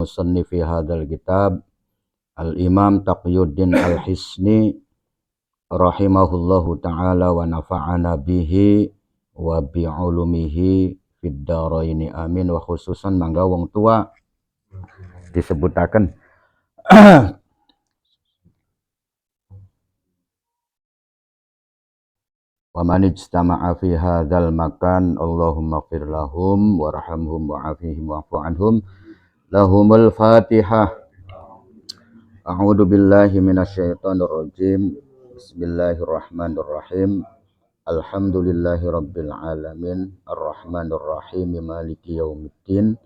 musannifi hadzal kitab Al-Imam Taqiyuddin Al-Hisni rahimahullahu ta'ala wa nafa'ana bihi wa bi'ulumihi fid dharaini amin. Wa khususan mangga wong tua disebutaken wa man ijtama'a fi hadzal makan Allahumma ighfir lahum warhamhum wa'afihim wa'fu anhum. Lahumul Fatihah. A'udzu billahi minasyaitonir rajim. Bismillahirrahmanirrahim. Alhamdulillahi rabbil alamin arrahmanir rahim maliki yaumiddin.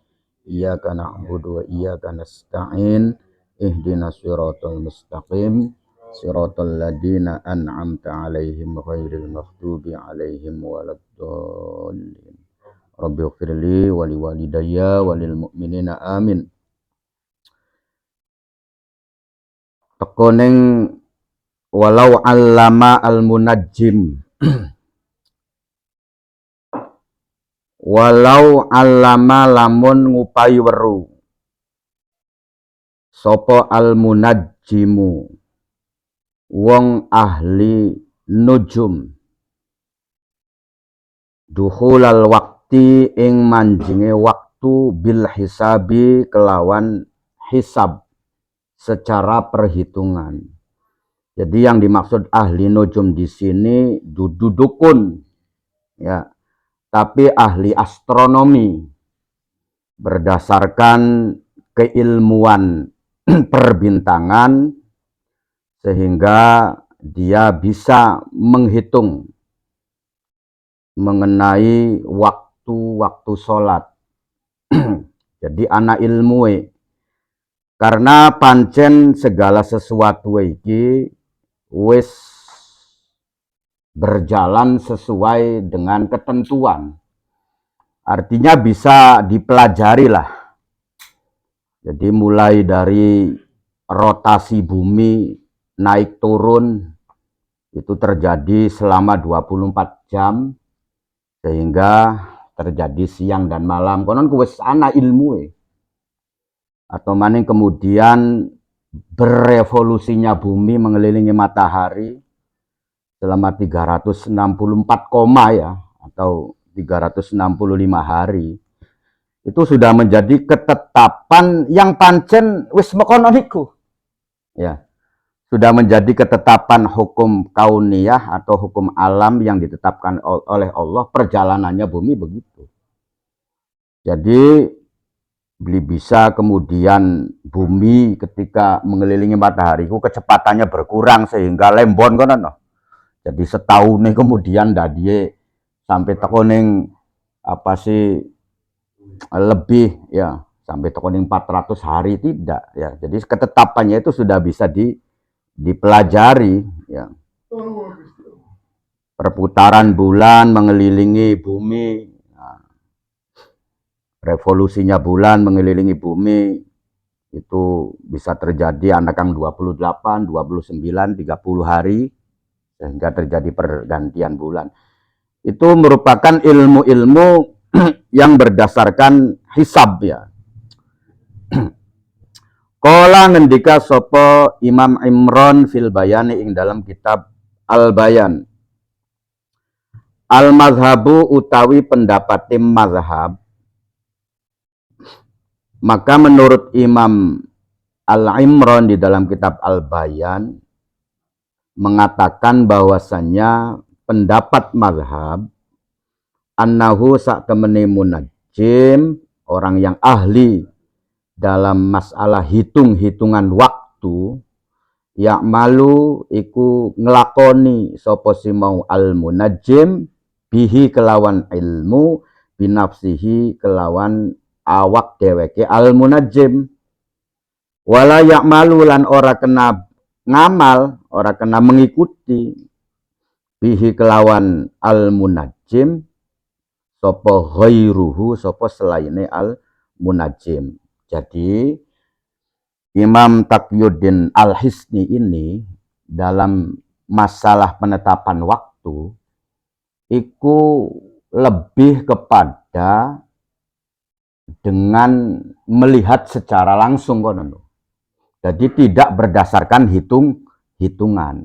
Iyyaka na'budu wa iyyaka nasta'in. Ihdinas siratal mustaqim. Siratal ladzina an'amta 'alaihim ghairil maghdubi 'alaihim waladdallin. Rabbighfirli wa liwalidayya wa lil mu'minina amin. Tekoning walau 'allama al-munajjim. Walau 'allama lamun ngupayi weru sapa al-munajjimu wong ahli nujum dukhulal waqti ing manjinge waktu bil hisabi kelawan hisab secara perhitungan. Jadi yang dimaksud ahli nujum di sini dudukun ya, tapi ahli astronomi berdasarkan keilmuan perbintangan sehingga dia bisa menghitung mengenai waktu-waktu sholat. Jadi anak ilmu karena pancen segala sesuatu iki wis berjalan sesuai dengan ketentuan. Artinya bisa dipelajari lah. Jadi mulai dari rotasi bumi naik turun itu terjadi selama 24 jam sehingga terjadi siang dan malam. Konon wis ana ilmu atau maning kemudian berevolusinya bumi mengelilingi matahari selama 364 koma ya atau 365 hari. Itu sudah menjadi ketetapan yang pancen wis mekono niku. Ya. Sudah menjadi ketetapan hukum kauniyah atau hukum alam yang ditetapkan oleh Allah, perjalanannya bumi begitu. Jadi bisa kemudian bumi ketika mengelilingi matahari itu kecepatannya berkurang sehingga lembon kono. Jadi setahun nih kemudian dadie sampai tekoning apa sih lebih ya sampai tekoning 400 hari tidak ya. Jadi ketetapannya itu sudah bisa dipelajari ya. Perputaran bulan mengelilingi bumi, nah, revolusinya bulan mengelilingi bumi itu bisa terjadi anakang 28, 29, 30 hari sehingga terjadi pergantian bulan. Itu merupakan ilmu-ilmu yang berdasarkan hisab ya. Qala ngendika sapa Imam Imran fil Bayani ing dalam kitab Al-Bayan. Al-mazhabu utawi pendapat tim mazhab. Maka menurut Imam Al-Imran di dalam kitab Al-Bayan mengatakan bahwasannya pendapat mazhab annahu sak temene munajjim, orang yang ahli dalam masalah hitung-hitungan waktu, ya'malu iku ngelakoni sapa si mau al munajjim bihi kelawan ilmu binafsihi kelawan awak dheweke al munajjim, wala ya'malu lan ora kena ngamal, ora kena mengikuti bihi kelawan al munajjim sapa ghairuhu sapa selaine al munajjim. Jadi Imam Taqiyuddin Al-Hisni ini dalam masalah penetapan waktu itu lebih kepada dengan melihat secara langsung konon. Jadi tidak berdasarkan hitungan.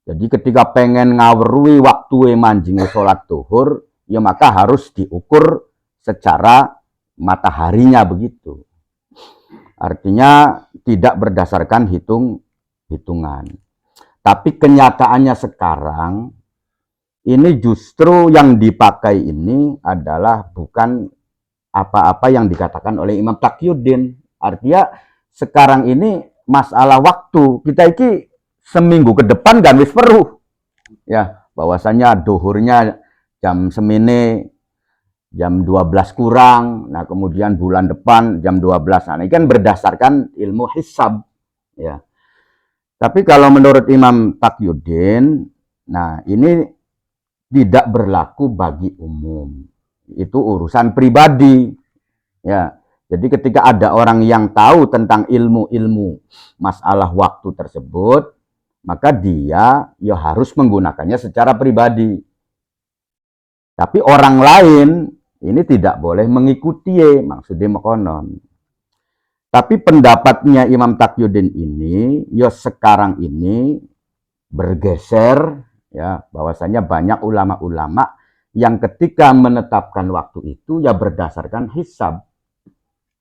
Jadi ketika pengen ngawrui waktu manjing sholat duhur, ya maka harus diukur secara mataharinya begitu. Artinya tidak berdasarkan hitungan. Tapi kenyataannya sekarang, ini justru yang dipakai ini adalah bukan apa-apa yang dikatakan oleh Imam Taqiyuddin. Artinya sekarang ini masalah waktu. Kita ini seminggu ke depan kan wis peruh. Ya, bahwasanya duhurnya jam semene jam 12 kurang. Nah, kemudian bulan depan jam 12. Nah, ini kan berdasarkan ilmu hisab, ya. Tapi kalau menurut Imam Taqiyuddin, nah ini tidak berlaku bagi umum. Itu urusan pribadi. Ya. Jadi ketika ada orang yang tahu tentang ilmu-ilmu masalah waktu tersebut, maka dia ya harus menggunakannya secara pribadi. Tapi orang lain ini tidak boleh mengikuti, maksudnya mekonon. Tapi pendapatnya Imam Taqiyuddin ini, ya sekarang ini bergeser, ya bahwasanya banyak ulama-ulama yang ketika menetapkan waktu itu ya berdasarkan hisab.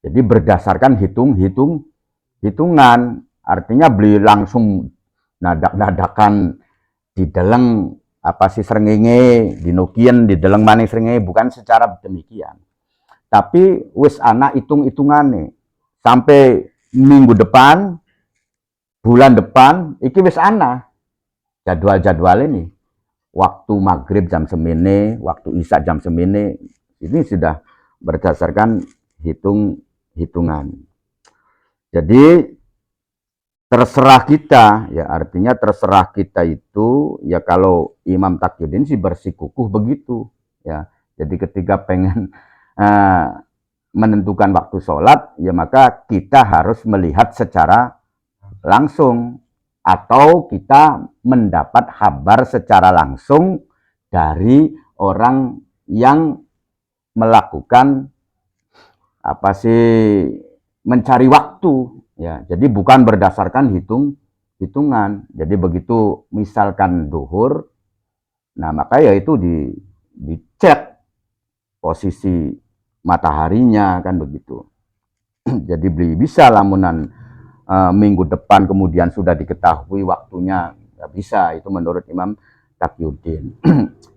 Jadi berdasarkan hitungan. Artinya beli langsung nadak-nadakan di deleng apa sih srengenge, di nukian, di deleng maning srengenge, bukan secara demikian. Tapi wis ana hitung-hitungane. Sampai minggu depan, bulan depan, iki wis ana jadwal-jadwal ini. Waktu maghrib jam semene, waktu isya jam semene, ini sudah berdasarkan hitungan. Jadi terserah kita, ya artinya terserah kita itu, ya kalau Imam Taqiyuddin sih bersikukuh begitu, ya. Jadi ketika pengen menentukan waktu sholat, ya maka kita harus melihat secara langsung atau kita mendapat kabar secara langsung dari orang yang melakukan apa sih mencari waktu, ya. Jadi bukan berdasarkan hitungan. Jadi begitu misalkan duhur, nah maka ya itu dicek posisi mataharinya kan begitu. Jadi bisa lamunan minggu depan kemudian sudah diketahui waktunya, nggak bisa, itu menurut Imam Taqiyuddin.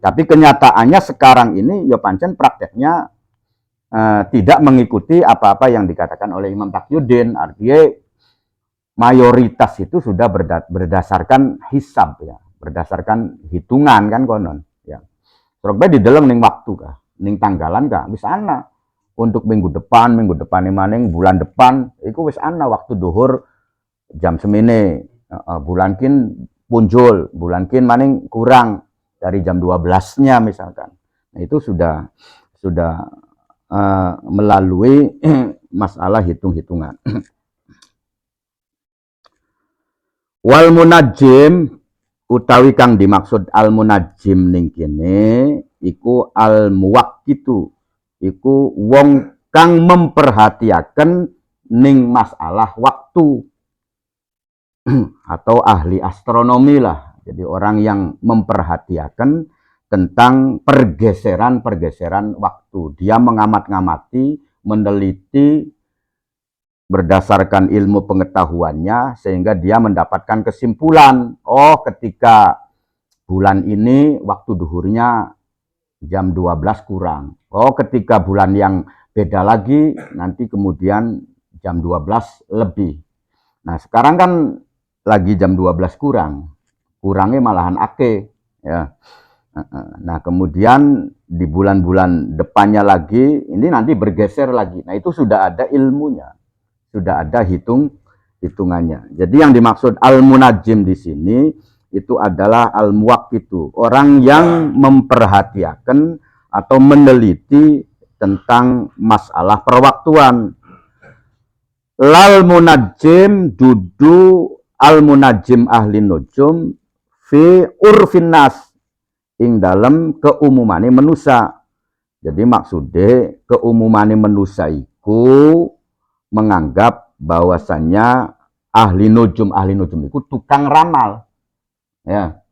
Tapi kenyataannya sekarang ini ya pancen prakteknya tidak mengikuti apa-apa yang dikatakan oleh Imam Taqiyuddin. Artinya mayoritas itu sudah berdasarkan hisab, ya, berdasarkan hitungan kan konon, ya. Terus di dalam ning waktu kah, ning tanggalan kah, bisa ana. Untuk minggu depan maning bulan depan, itu wis ana waktu duhur jam semene, bulan kin punjul, bulan kin maning kurang dari jam 12-nya misalkan. Nah, itu sudah melalui masalah hitung-hitungan. Wal munajjim utawi kang dimaksud al munajjim ning kene iku al muwaqqitu, iku wong kang memperhatiaken ning masalah waktu atau ahli astronomi lah. Jadi orang yang memperhatiakan tentang pergeseran waktu. Dia mengamat-ngamati, meneliti berdasarkan ilmu pengetahuannya sehingga dia mendapatkan kesimpulan, oh ketika bulan ini waktu duhurnya jam 12 kurang. Oh ketika bulan yang beda lagi nanti kemudian jam 12 lebih. Nah sekarang kan lagi jam 12 kurang. Kurangnya malahan ake, ya. Nah kemudian di bulan-bulan depannya lagi ini nanti bergeser lagi. Nah itu sudah ada ilmunya, sudah ada hitungannya. Jadi yang dimaksud al-munajjim di sini itu adalah al-muwaqqitu, orang yang memperhatikan atau meneliti tentang masalah perwaktuan. Lal munajjim dudu al munajjim ahli nujum fi urfin nas, ing dalam keumumane manusia. Jadi maksudnya keumumane manusia iku iku menganggap bahwasannya ahli nujum itu tukang ramal. Ya.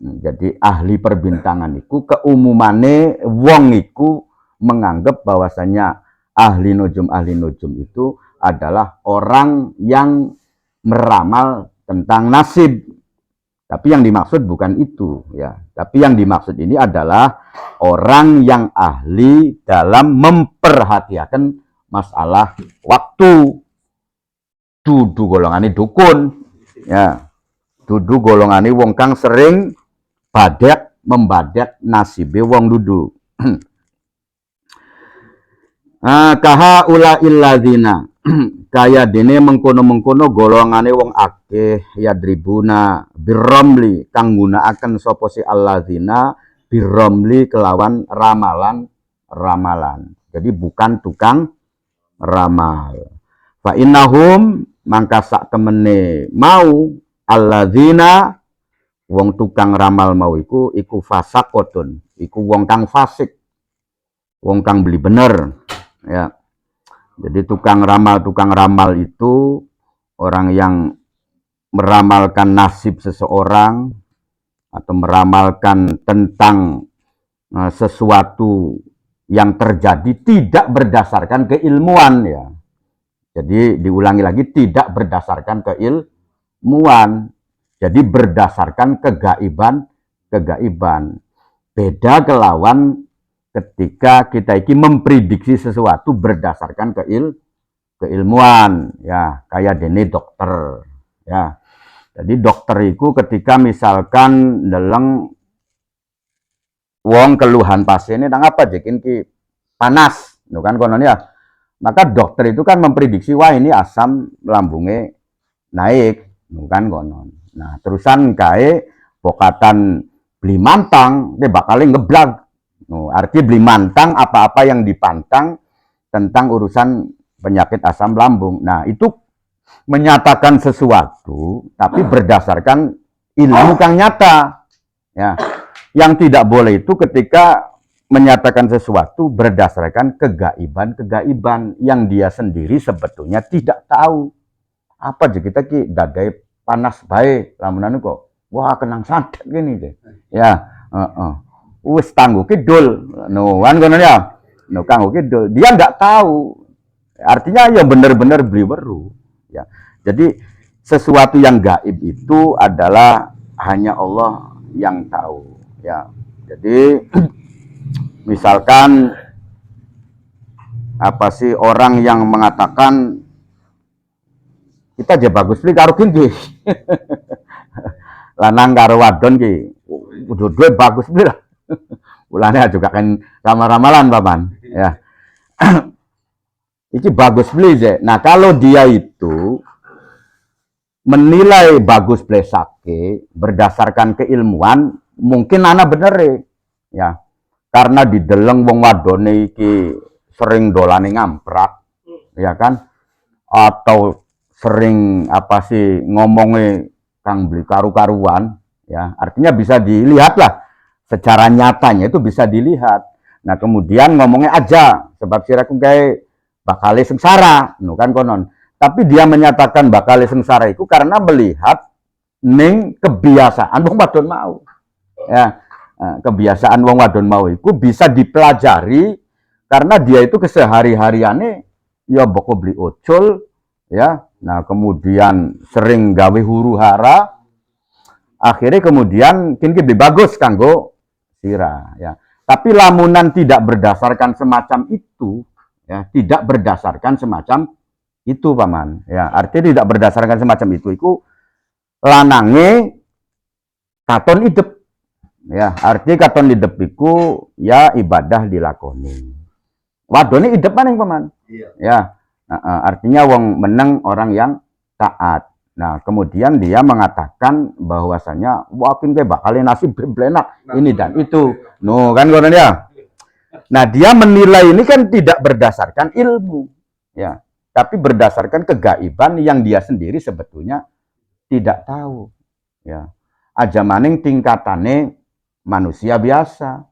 Jadi ahli perbintangan iku keumumane wong iku menganggap bahwasannya ahli nujum itu adalah orang yang meramal tentang nasib. Tapi yang dimaksud bukan itu, ya. Tapi yang dimaksud ini adalah orang yang ahli dalam memperhatikan masalah waktu. Dudu golongane dukun, ya. Dudu golongane wong kang sering membadak nasibe wong dudu. Kaha ula illadzina kaya dene mengkono-mengkono golongane wong akeh yadribuna birramli kang gunakaken sapa si alladzina birramli kelawan ramalan. Jadi bukan tukang ramal. Fa innahum mangka sak temene mau alladzina wong tukang ramal mau iku fasakotun, iku wong kang fasik. Wong kang beli bener, ya. Jadi tukang ramal itu orang yang meramalkan nasib seseorang atau meramalkan tentang sesuatu yang terjadi tidak berdasarkan keilmuan, ya. Jadi diulangi lagi, tidak berdasarkan keilmuan. Jadi berdasarkan kegaiban. Beda kelawan ketika kita iki memprediksi sesuatu berdasarkan keilmuan, ya, kayak dene dokter, ya. Jadi dokter itu ketika misalkan deleng wong keluhan pasiennya nang apa jekin ki panas, kan konon ya. Maka dokter itu kan memprediksi wah ini asam lambungnya naik, kan konon. Nah, terusan kae pokatan beli mantang dia bakalnya ngeblag. Artinya beli mantang apa-apa yang dipantang tentang urusan penyakit asam lambung. Nah, itu menyatakan sesuatu tapi berdasarkan ilmu yang nyata. Ya. Yang tidak boleh itu ketika menyatakan sesuatu berdasarkan kegaiban yang dia sendiri sebetulnya tidak tahu. Apa aja kita ki dadai panas baik lamunan kok. Wah, kenang santet gini deh. Ya, wis tangguh kidul, kan kono ya, kanggo kidul, dia nggak tahu, artinya ya benar-benar beli baru, ya. Jadi sesuatu yang gaib itu adalah hanya Allah yang tahu, ya. Jadi misalkan apa sih orang yang mengatakan kita aja bagus beli karo ki, lanang karo wadon ki, dua bagus beli lah. Ulangnya juga kan ramal-ramalan paman, ya. Ini bagus beli je. Nah kalau dia itu menilai bagus beli sake berdasarkan keilmuan, mungkin anak bener ya. Karena di deleng wong wadone iki sering dolane ngamprak, ya kan? Atau sering apa sih ngomongnya kang beli karu-karuan, ya. Artinya bisa dilihat lah. Secara nyatanya itu bisa dilihat. Nah kemudian ngomongnya aja sebab siraku kayak bakal sengsara, kan konon. Tapi dia menyatakan bakal sengsara itu karena melihat ning kebiasaan wong wadon mau. Ya, kebiasaan wong wadon mau itu bisa dipelajari karena dia itu kesehari-hariannya ya boko beli ocol, ya. Nah kemudian sering gawe huru hara. Akhirnya kemudian kini lebih bagus kanggo sirah, ya. Tapi lamunan tidak berdasarkan semacam itu, ya, tidak berdasarkan semacam itu paman, ya. Artinya tidak berdasarkan semacam itu lanange katon idep, ya. Artinya katon idep iku ya ibadah dilakoni. Wadone idep maning paman, iya. Ya. Artinya wong meneng orang yang taat. Nah, kemudian dia mengatakan bahwasanya wapin ke bakal nasib belenak ini dan itu. Kan konon ya. Nah, dia menilai ini kan tidak berdasarkan ilmu, ya, tapi berdasarkan kegaiban yang dia sendiri sebetulnya tidak tahu, ya. Aja maning tingkatane manusia biasa.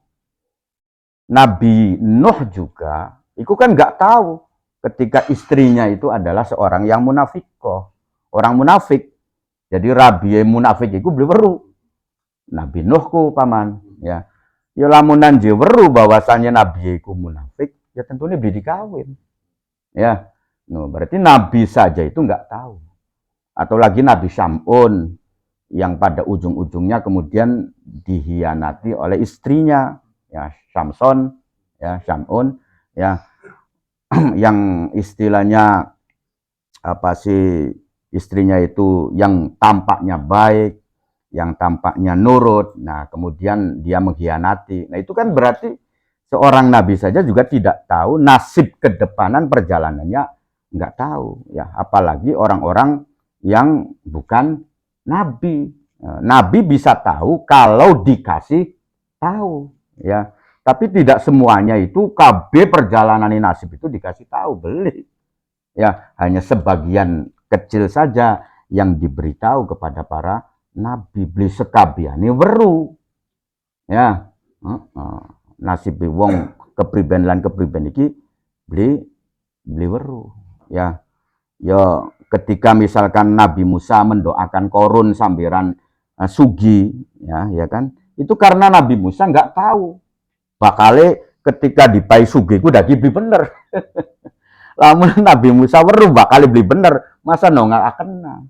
Nabi Nuh juga, itu kan nggak tahu ketika istrinya itu adalah seorang yang munafikoh, orang munafik. Jadi rabi munafik itu beli weru. Nabi Nuh ku paman, ya. Ya lamunan je weru bahwasanya nabi iku munafik, ya tentunya beli dikawin. Ya. No, berarti nabi saja itu nggak tahu. Atau lagi Nabi Syam'un yang pada ujung-ujungnya kemudian dihianati oleh istrinya, ya Samson, ya Syam'un, ya yang istilahnya apa sih, istrinya itu yang tampaknya baik, yang tampaknya nurut, nah kemudian dia mengkhianati. Nah itu kan berarti seorang nabi saja juga tidak tahu nasib kedepanan perjalanannya, nggak tahu, ya apalagi orang-orang yang bukan nabi. Nabi bisa tahu kalau dikasih tahu, ya. Tapi tidak semuanya itu KB perjalanan nasib itu dikasih tahu, beli. Ya, hanya sebagian kecil saja yang diberitahu kepada para nabi. Beli sekabiane weru. Ya, nasib wong kepriben lan kepriben iki beli weru. Ya, ya ketika misalkan Nabi Musa mendoakan korun sambiran sugi, ya kan, itu karena Nabi Musa nggak tahu bakale ketika dipai sugi ku dadi beli bener. Lamun Nabi Musa weruh bakal beli bener, masa nggak kena.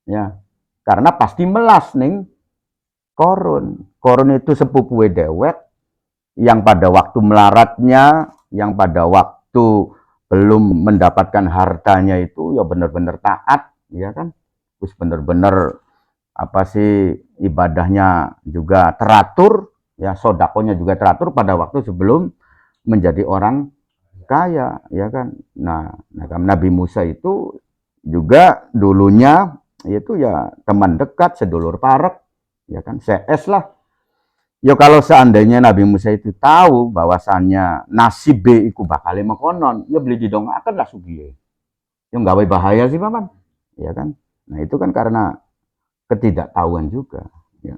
Ya, karena pasti melas ning korun. Korun itu sepupu dewek yang pada waktu melaratnya, yang pada waktu belum mendapatkan hartanya itu ya benar-benar taat, ya kan? Terus benar-benar apa sih ibadahnya juga teratur, ya sodakonya juga teratur pada waktu sebelum menjadi orang kaya, ya kan? Nah, Nabi Musa itu juga dulunya itu ya teman dekat, sedulur parek, ya kan? CS lah. Ya kalau seandainya Nabi Musa itu tahu bahwasannya nasib B iku bakal mengkonon, ya beli didongaaken lah sugiye. Ya nggak bahaya sih paman, ya kan? Nah itu kan karena ketidaktahuan juga. Ya.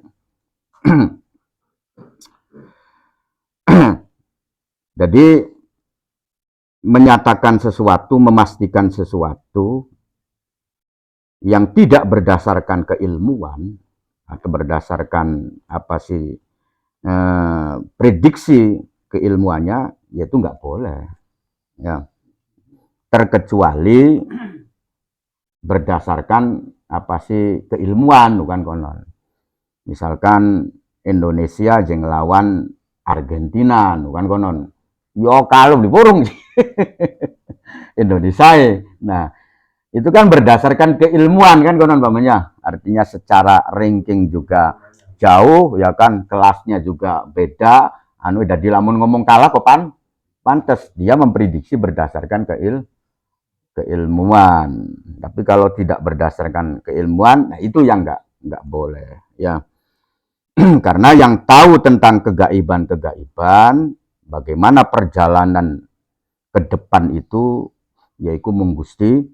Jadi menyatakan sesuatu, memastikan sesuatu yang tidak berdasarkan keilmuan atau berdasarkan apa sih prediksi keilmuannya, yaitu nggak boleh, ya terkecuali berdasarkan apa sih keilmuan, bukan konon. Misalkan Indonesia jeng lawan Argentina, bukan konon. Yo kalau di burung Indonesia. Nah, itu kan berdasarkan keilmuan kan konon pamannya. Artinya secara ranking juga jauh, ya kan, kelasnya juga beda. Anu udah dilamun ngomong kalah kok pantes dia memprediksi berdasarkan keilmuan. Tapi kalau tidak berdasarkan keilmuan, nah itu yang nggak boleh, ya. Karena yang tahu tentang kegaiban, bagaimana perjalanan ke depan itu, yaitu menggusti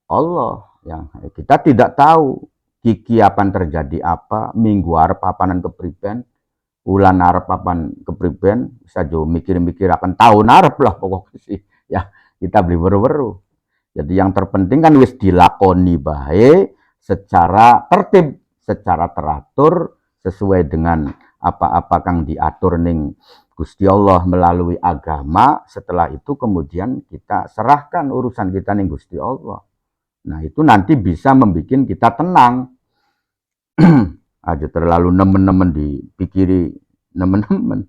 Allah. Ya, kita tidak tahu kiki akan terjadi apa, minggu arep apanan kepriben, ulan arep apan kepriben, bisa jo mikir-mikir akan tahun arep lah pokoknya sih. Ya, kita beli weru-weru. Jadi yang terpenting kan wis dilakoni bae secara tertib, secara teratur, sesuai dengan apa-apa kang diatur ning Gusti Allah melalui agama. Setelah itu kemudian kita serahkan urusan kita ning Gusti Allah. Nah itu nanti bisa membuat kita tenang. Aja terlalu nemen-nemen dipikiri nemen-nemen.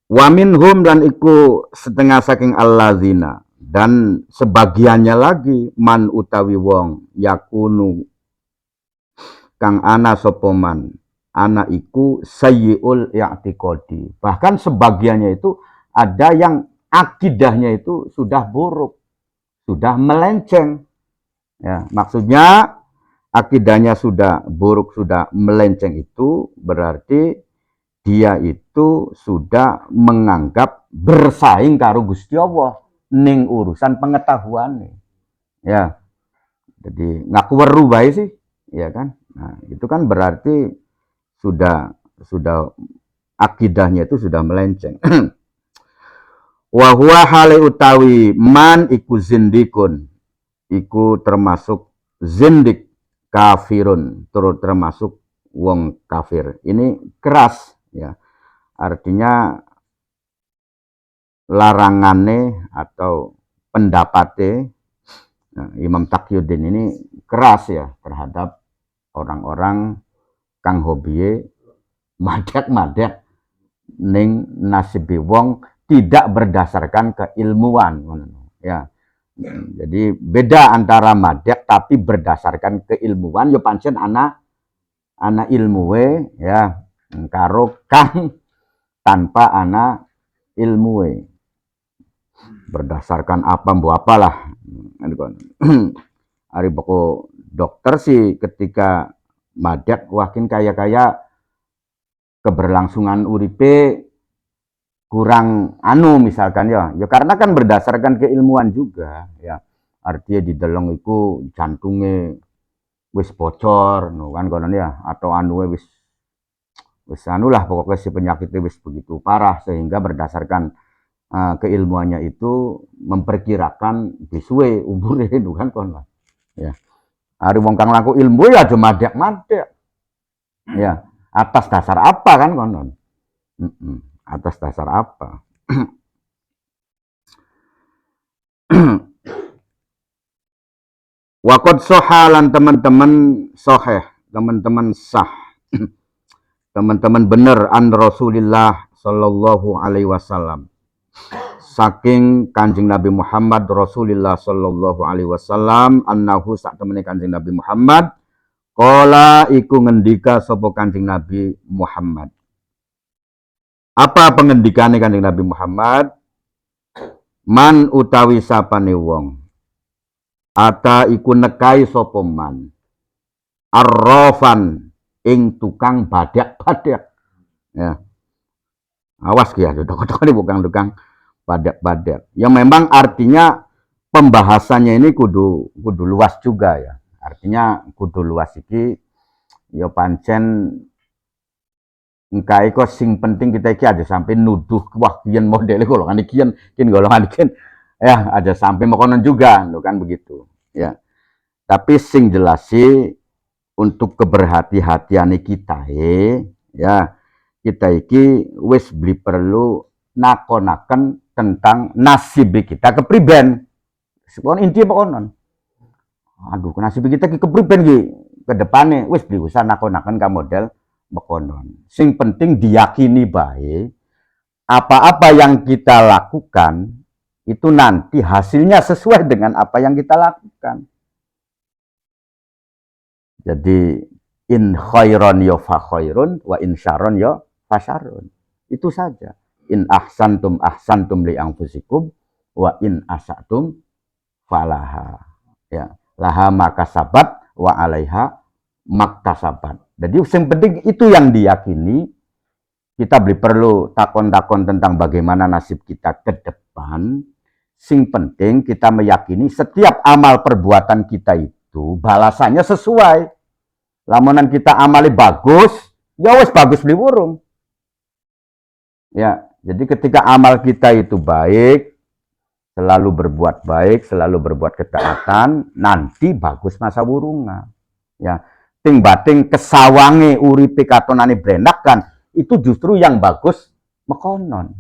Waminhum dan iku setengah saking alladzina, dan sebagiannya lagi man utawi wong yakunu kang ana sopoman ana iku sayyiul i'tiqadi. Bahkan sebagiannya itu ada yang akidahnya itu sudah buruk, sudah melenceng. Ya, maksudnya akidahnya sudah buruk, sudah melenceng itu berarti dia itu sudah menganggap bersaing karo Gusti Allah ning urusan pengetahuan, ya. Jadi ngaku weru bae sih, ya kan. Nah, itu kan berarti sudah akidahnya itu sudah melenceng. Wa huwa hale utawi man iku zindikun, iku termasuk zindik, kafirun, termasuk wong kafir. Ini keras ya. Artinya larangane atau pendapatnya Imam Taqiyuddin ini keras ya terhadap orang-orang kang hobiye madek-madek ning nasibe wong tidak berdasarkan keilmuan ya. Jadi beda antara madek tapi berdasarkan keilmuan yo pancen ana ilmuwe ya karo kang tanpa ana ilmuwe berdasarkan apa mbok apalah. Ari pokok dokter sih ketika madek wakin kaya-kaya keberlangsungan uripe kurang anu misalkan ya karena kan berdasarkan keilmuan juga ya. Artinya di deleng iku jantungnya wis bocor no kan konon ya, atau anu wis anu lah pokoknya si penyakitnya wis begitu parah sehingga berdasarkan keilmuannya itu memperkirakan bisuwe umure itu kan konon ya. Ari wong kang laku ilmu ya cuma madek-madek ya, atas dasar apa kan konon? Atas dasar apa? Wakot sohalan teman-teman soheh, teman-teman sah, teman-teman benar an Rasulillah Sallallahu Alaihi Wasallam. Saking Kanjeng Nabi Muhammad Rasulillah Sallallahu Alaihi Wasallam annahu sak temene Kanjeng Nabi Muhammad qala iku ngendika sapa Kanjeng Nabi Muhammad. Apa pengendikane Kanjeng Nabi Muhammad? Man utawi sapane wong ata iku nekai sapa man arrofan ing tukang badak-badak ya. Awas ya, dokter bukan tukang badak-badak. Yang memang artinya pembahasannya ini kudu luas juga ya. Artinya kudu luas iki ya pancen engkai kok sing penting kita iki aja sampai nuduh wah kian modele golongan kian golongan kian ya aja sampai makonan juga lo kan begitu ya. Tapi sing jelasi untuk keberhati-hatian kita ya kita iki wis beli perlu nakonaken tentang nasib kita kepriben. Sepon inti pokonon. Aduh, nasib kita kepriben ki ke depane wis beli usah nakonaken ka model bekonon. Sing penting diyakini baik apa-apa yang kita lakukan itu nanti hasilnya sesuai dengan apa yang kita lakukan. Jadi in khairon ya fa khairun wa in syarron ya fa syarrun. Itu saja. In ahsantum li anfusikum wa in asatum falaha. Ya, laha makasabat wa alaiha maktasabat. Jadi yang penting itu yang diyakini. Kita perlu takon-takon tentang bagaimana nasib kita ke depan. Sing penting kita meyakini setiap amal perbuatan kita itu balasannya sesuai. Lamunan kita amali bagus, ya wes bagus beli burung. Ya, jadi ketika amal kita itu baik, selalu berbuat baik, selalu berbuat ketaatan, nanti bagus masa burungnya. Ya, ting bating kesawange uripe katonane berenakan, itu justru yang bagus mekonon.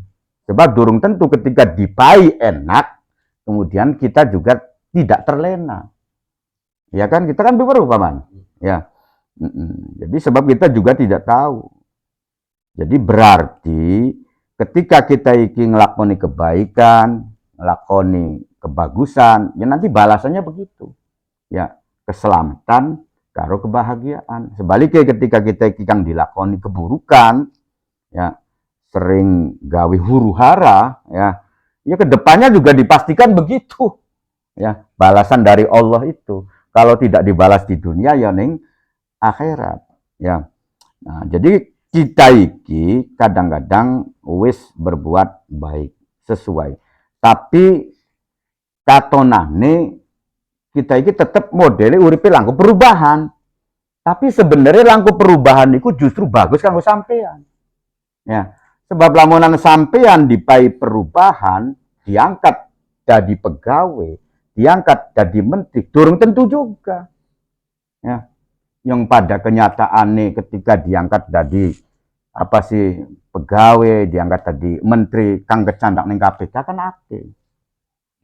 Sebab durung tentu ketika dipai enak, kemudian kita juga tidak terlena. Ya kan, kita kan baru paman. Ya. Jadi sebab kita juga tidak tahu. Jadi berarti ketika kita iki ngelakoni kebaikan, ngelakoni kebagusan, ya nanti balasannya begitu. Ya, keselamatan karo kebahagiaan. Sebaliknya ketika kita iki kang dilakoni keburukan, ya sering gawe huru-hara, ya kedepannya juga dipastikan begitu. Ya, balasan dari Allah itu. Kalau tidak dibalas di dunia, ya ning akhirat. Ya, nah jadi kita iki kadang-kadang wis berbuat baik sesuai. Tapi katonane kita iki tetap modele uripe langkung perubahan. Tapi sebenarnya langkung perubahan itu justru bagus kanggo sampean. Ya, sebab lamunan sampean dipai perubahan, diangkat jadi pegawai, diangkat jadi menteri, durung tentu juga. Ya, yang pada kenyataannya ketika diangkat jadi apa sih pegawai, diangkat jadi menteri, kang kecandak ning KPK kan akeh.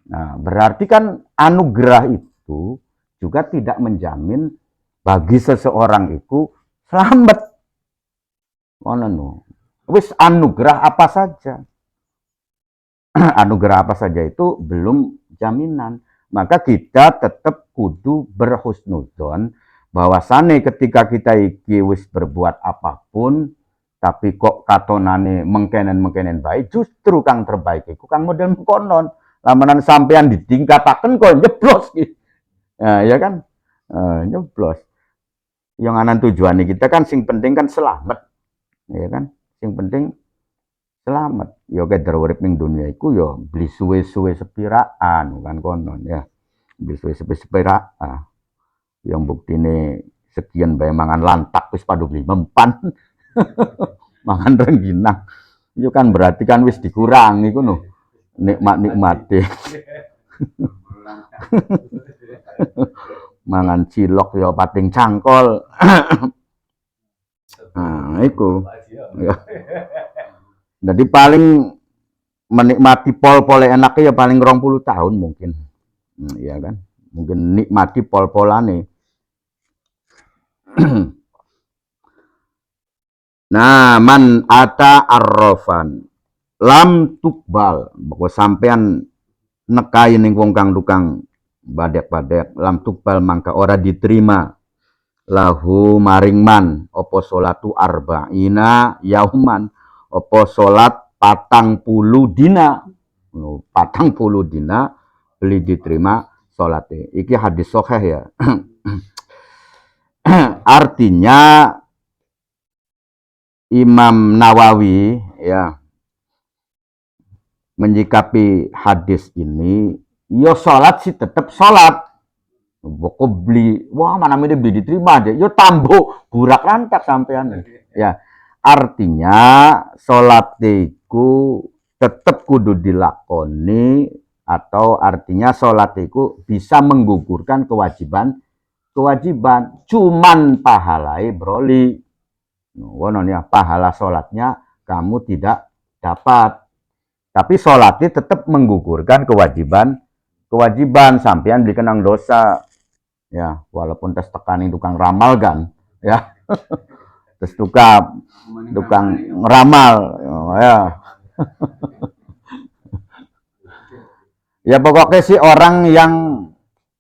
Nah, berarti kan anugerah itu juga tidak menjamin bagi seseorang itu selamat. Wis anugerah apa saja. Anugerah apa saja itu belum jaminan. Maka kita tetap kudu berhusnudzon bahwasane ketika kita iki wis berbuat apapun tapi kok katonane mengkenen baik, justru kang terbaik iku kang model konon. Lamanan sampean ditingkataken kok nyeblos gitu. Nah, ya kan? Nyeblos. Yang anan tujuan kita kan sing penting kan selamat. Ya kan? Sing penting selamat. Yo kedar urip ning dunia iku yo beli suwe-suwe sepiraan kan konon ya. Beli suwe-suwe sepiraan. Yang buktine sekian bae mangan lantak wis padu beli mempan. Mangan rengginang. Itu kan berarti kan wis dikurangi iku no. Nikmat-nikmate. Mangan cilok ya pating cangkol. Nah, iku. Ya. Jadi paling menikmati pol-pole enaknya ya paling 20 tahun mungkin. Iya kan? Mungkin nikmati pol-polane. Nah, man ata arrofan lam tukbal, bahwa sampean nekai ning wong kang tukang badek-badek lam tukbal mangka ora diterima lahu maring man opo salatu arba'ina yauman opo salat 40 dina. 40 dina beli diterima salate. Iki hadis sahih ya. Artinya Imam Nawawi ya menyikapi hadis ini, yo salat sih tetap salat. Boko beli, wah mana ini beli diterima deh. Yo tambo burak lantak sampean. Ya, artinya salat iku tetap kudu dilakoni atau artinya salat iku bisa menggugurkan kewajiban cuman pahalai broli. Wonon ya, pahala sholatnya kamu tidak dapat. Tapi sholatnya tetap menggugurkan kewajiban sampean dikenang dosa. Ya, walaupun tes tekanin tukang ramal kan, ya. Tes tukang ramal, ya. Ya pokoknya sih orang yang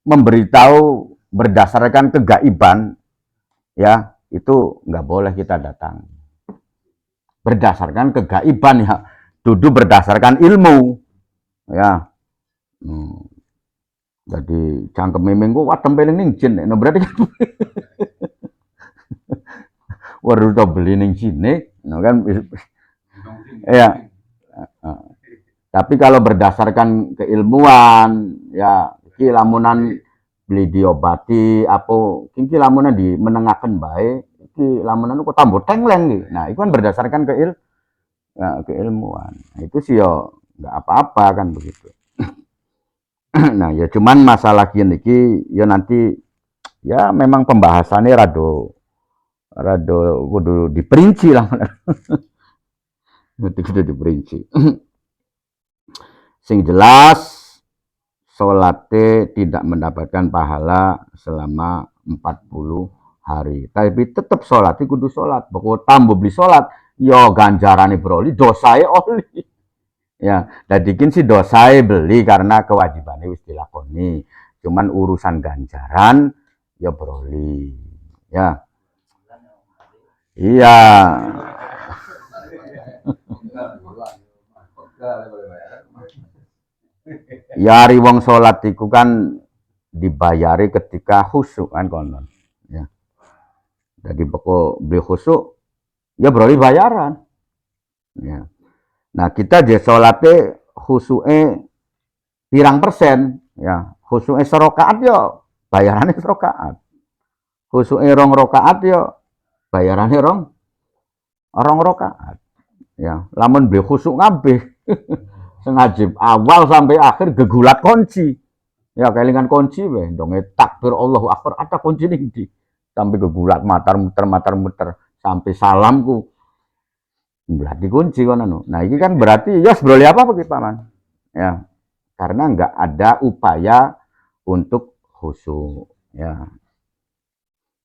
memberitahu berdasarkan kegaiban, ya itu nggak boleh kita datang. Berdasarkan kegaiban ya, duduk berdasarkan ilmu, ya. Jadi cangkem minggu wah tempeling ning jin, no berarti kan. Waduh to beli ning sini, no kan. Ya. Tapi kalau berdasarkan keilmuan, ya iki lamunan beli diobati apa iki lamunan di menengaken bae iki lamunan kok tambah tengleng iki. Nah, itu kan berdasarkan keilmuan. Nah, itu sih yo enggak apa-apa kan begitu. Nah, ya cuman masalah gini iki ya nanti ya memang pembahasannya rado kudu diperinci lah. Kudu diperinci. Sing jelas salate tidak mendapatkan pahala selama 40 hari. Tapi tetap salat kudu salat. Pokok tambah beli salat, yo ganjarane broli, dosae oli. Ya, dadikin si dosae beli karena kewajibannya wis dilakoni. Cuman urusan ganjaran ya broli. Ya. Iya. Ya ari wong salat iku kan dibayari ketika khusyuk kan konon. Ya. Jadi pokok beli khusyuk ya berarti bayaran. Ya. Nah, kita je salate khusyuke pirang persen ya. Khusyuke serokaat yo bayarannya serokaat. Khusyuke rong rakaat yo bayarannya rong rakaat. Ya, lamun beli khusuk kabeh. Sengaja awal sampai akhir gegulat kunci. Ya kelingan kunci weh, donge takbir Allahu Akbar ada kunci ning ndi. Sampai gegulat muter sampai salamku. Belah dikunci kono no. Nah, ini kan berarti ya sebroli apa begitu Paman? Ya, karena enggak ada upaya untuk khusyuk ya.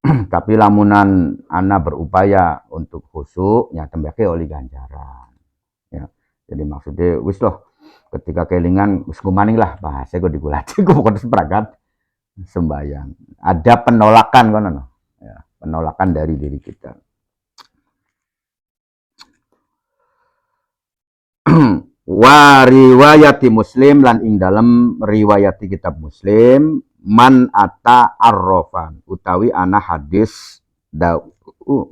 Tapi lamunan ana berupaya untuk khusyuk ya tembake oleh ganjaran. Ya. Jadi maksudnya wis loh ketika kelingan wis kumaning lah bahasa kok digulati kok pokoknya seperagat sembayang. Ada penolakan kono no. Ya, penolakan dari diri kita. Wa riwayati Muslim lan ing dalam riwayati kitab Muslim man ata arrofan utawi ana hadis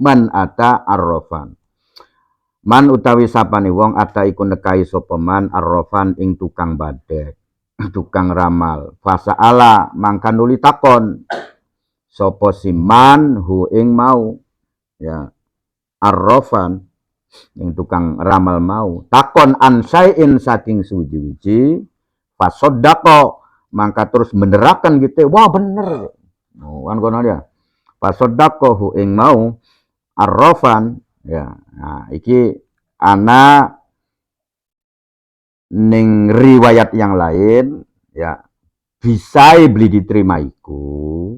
man ata arrofan man utawi sapane wong ata iku nekai sapa man arrofan ing tukang badek tukang ramal fasaala mangka nuli takon sapa siman hu ing mau ya arrofan yang tukang ramal mau takon ansaiin saking suji-wiji fasodako mangka terus menerakan gitu wah bener kan kono dia fasodako hu ing mau arrofan ya nah iki ana ning riwayat yang lain ya bisa beli diterima iku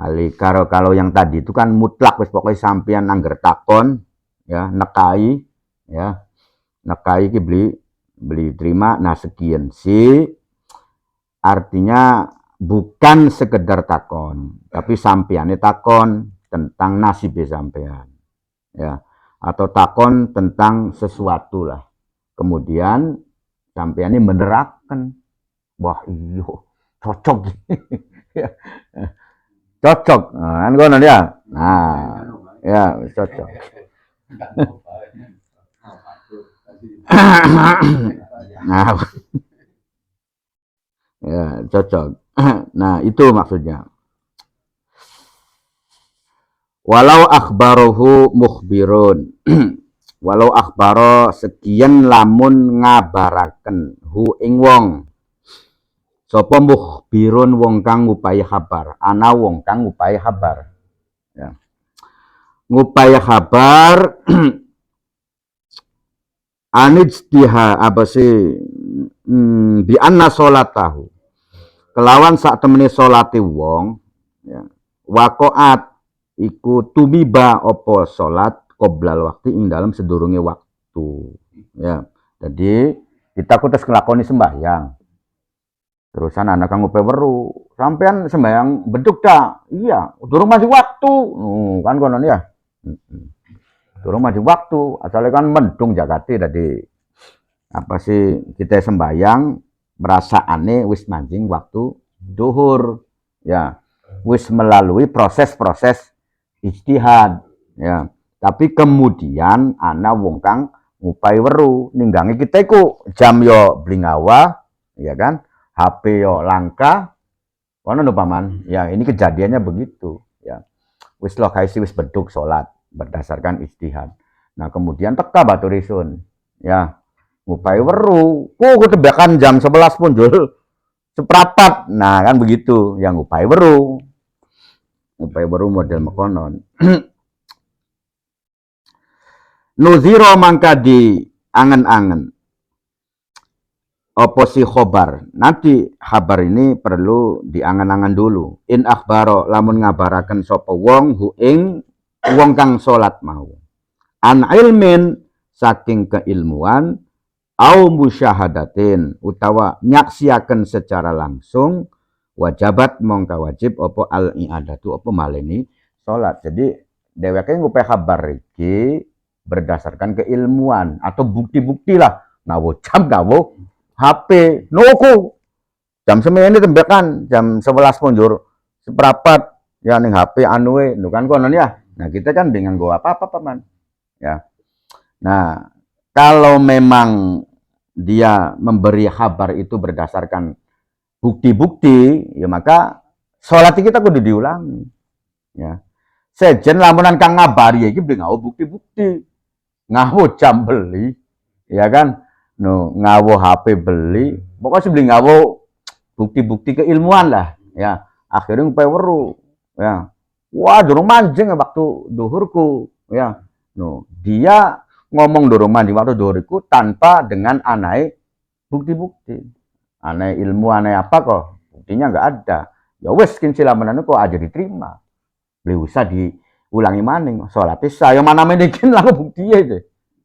ali kalau yang tadi itu kan mutlak wis pokoknya sampean angger takon ya nekai ya nekai ki beli terima nah sekian sih artinya bukan sekedar takon tapi sampeane takon tentang nasib sampean ya atau takon tentang sesuatu lah kemudian sampeane menerapkan wah iyo cocok cocok kan ngono ya nah ya cocok nah, ya cocok. Nah, itu maksudnya. Walau akhbarohu mukhbirun. Walau akhbaro sekian lamun ngabaraken hu ing wong. Sapa mukhbirun wong kang ngupahi kabar. Ana wong kang ngupahi kabar. Ya. Ngupahi kabar anijtiha apa sih bi anna salatahu kelawan sak temene salate wong ya waqaat iku tumiba apa salat qoblal waktu ing dalam sedurunge waktu ya jadi kita kudu nglakoni sembahyang terusan anak kang upe weru sampean sembahyang beduk dah iya durung masih waktu kan konon ya durung maju waktu asalnya kan mendung jakati tadi apa sih kita sembayang merasa aneh wis mancing waktu duhur ya wis melalui proses-proses ijtihad ya tapi kemudian ana wong kang ngupai weru ninggangi kita iku jam yo blingawa ya kan HP yo langka kono Paman ya ini kejadiannya begitu ya wis lo kaisi wis beduk salat berdasarkan ijtihad. Nah, kemudian teka batu risun. Ya, ngupai weru. Ketebakan jam 11 pun jul. Seprapat. Nah, kan begitu. Yang ngupai weru. Ngupai weru model mekonon. Nuziro mangka di angen-angen. Oposi khobar. Nanti kabar ini perlu diangan-angan dulu. In akhbaro lamun ngabaraken sapa wong hu ing wong kang salat mau an ilmin saking keilmuan au musyahadatin utawa nyaksiaken secara langsung wajabat mongka wajib apa al i'adatu apa maleni salat jadi dheweke ngupai kabar iki berdasarkan keilmuan atau bukti-bukti lah nawo jam nawo HP nuku jam semene tembakan jam 11 punjur seperapat ya ning HP anuwe kan konon ya. Nah, kita kan dengan gua apa-apa, Paman. Ya. Nah, kalau memang dia memberi kabar itu berdasarkan bukti-bukti, ya maka sholat kita kudu diulangi. Ya. Sejen lamunan kang ngabari iki beli bukti-bukti. ngawo jam beli, ya kan? No, ngawo HP beli, pokoknya beli ngawo bukti-bukti keilmuan lah, ya. Akhirnya ngupai weru, ya. Wah, durung mancing waktu duhurku, ya. No, dia ngomong durung mancing waktu duhurku tanpa dengan anai bukti-bukti. Anai ilmu, anai apa kok? Buktinya nggak ada. Ya wes kin silamanan kok aja diterima. Beli usah diulangi maning. Sholatnya saya mana menikin lalu buktinya itu.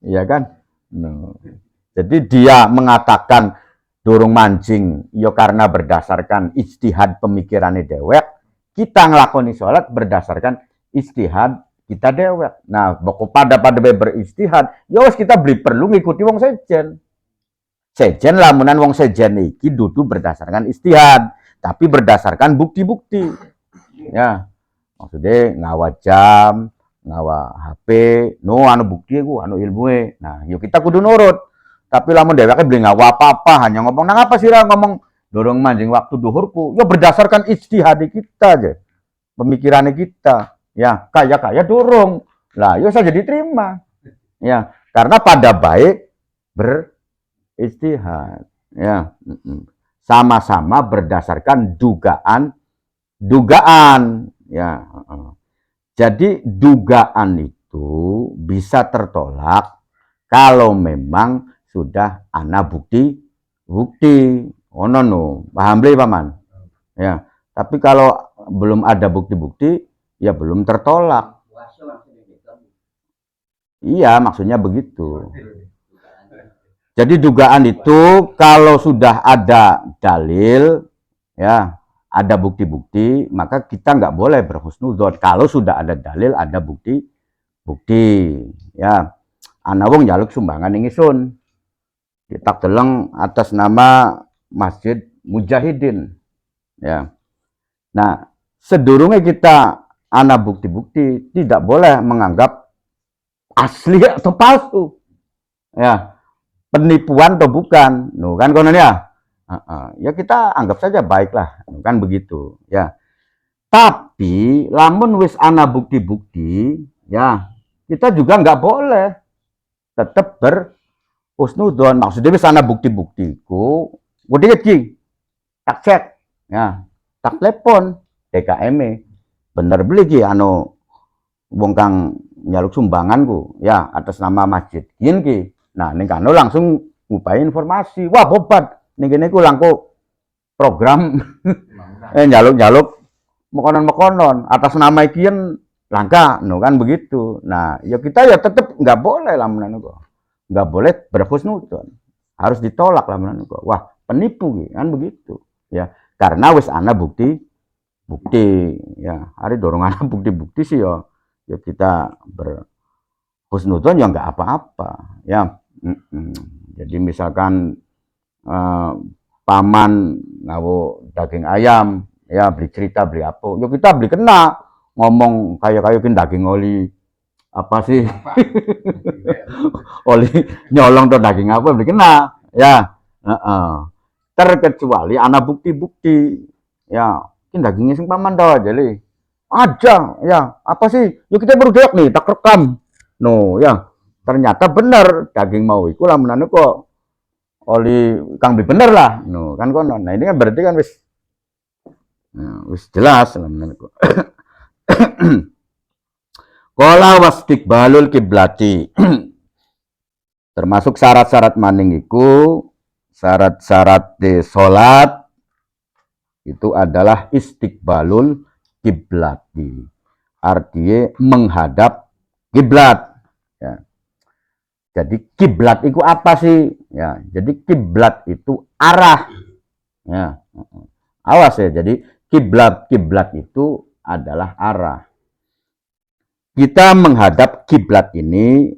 Iya kan? No. Jadi dia mengatakan durung mancing ya karena berdasarkan ijtihad pemikirannya dewek, kita ngelakoni sholat berdasarkan ijtihad kita dewek. Nah, pada beristihad, ya wes kita beli perlu ngikuti wong sejen. Sejen lamunan wong sejen iki dudu berdasarkan istihad, tapi berdasarkan bukti-bukti. Ya, maksudnya ngawa jam, ngawa HP, no anu bukti ku, anu ilmu. Nah, yuk kita kudu nurut. Tapi lamun dheweke beli ngawa apa-apa, hanya ngomong nang apa sih ngomong dorong mancing waktu duhurku. Ya berdasarkan ijtihad kita aja. Pemikirannya kita. Ya, kaya-kaya dorong. Lah, ya saja diterima. Ya, karena pada baik beristihad. Ya, sama-sama berdasarkan dugaan. Ya, jadi dugaan itu bisa tertolak kalau memang sudah ana bukti. Ono no, paham beli paman? Ya, tapi kalau belum ada bukti-bukti, ya belum tertolak. Iya, maksudnya begitu. Jadi dugaan itu kalau sudah ada dalil, ya ada bukti-bukti, maka kita nggak boleh berhusnudzon. Kalau sudah ada dalil, ada bukti, ya. Ana wong njaluk sumbangan ing ingsun. Kita deleng atas nama Masjid Mujahidin. Ya. Nah, sedurunge kita ana bukti-bukti, tidak boleh menganggap asli atau palsu. Ya. Penipuan atau bukan. No, kan konon ya. Ya kita anggap saja baiklah, kan begitu. Ya. Tapi lamun wis ana bukti-bukti, ya kita juga nggak boleh tetap berhusnudzon. Maksudnya wis ana bukti-buktiku, udah iki tak cek, ya tak telepon DKM bener beli ki anu wong kang nyaluk sumbanganku, ya atas nama masjid yen ki. Nah ning kano langsung ngupahi informasi, wah bobat ning kene ku langko program nyaluk-nyaluk mekonon-mekonon atas nama ikian langka, no kan begitu. Nah, ya kita ya tetap nggak boleh lamunan kok, nggak boleh berhusnudzon, harus ditolak lamunan kok. Wah penipu kan begitu, ya karena wis ana bukti, ya hari dorong ana bukti sih ya kita berhusnudzon ya nggak apa-apa, ya. Jadi misalkan paman ngawo daging ayam, ya beli cerita beli apa, yuk kita beli kena ngomong kayak daging oli apa sih oli nyolong tuh daging apa beli kena, ya terkecuali anak bukti ya ini dagingnya sing paman dah jadi aja ya apa sih yuk kita baru dek nih tak rekam no ya ternyata benar daging mau iku lamunane kok oli kang beli bener lah no kan konon. Nah ini kan berarti kan wis jelas lamunane kok. Qala wastiqbalul kiblati. Termasuk syarat-syarat maning iku, syarat-syarat de salat itu adalah istiqbalul kiblati. Artinya menghadap kiblat. Ya. Jadi kiblat itu apa sih? Ya, jadi kiblat itu arah. Ya. Awas ya, jadi kiblat itu adalah arah. Kita menghadap kiblat ini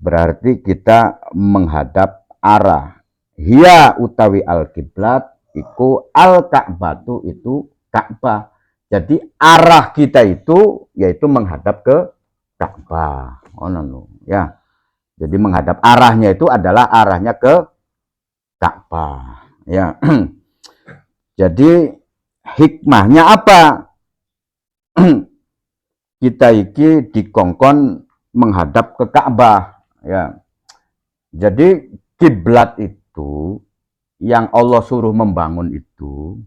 berarti kita menghadap arah. Hiya utawi al kiblat iku al ka'batu itu Ka'bah. Jadi arah kita itu yaitu menghadap ke Ka'bah. Oh no, ya. Jadi menghadap arahnya itu adalah arahnya ke Ka'bah. Ya. Jadi hikmahnya apa? Kita iki dikongkon menghadap ke Ka'bah, ya. Jadi kiblat itu yang Allah suruh membangun itu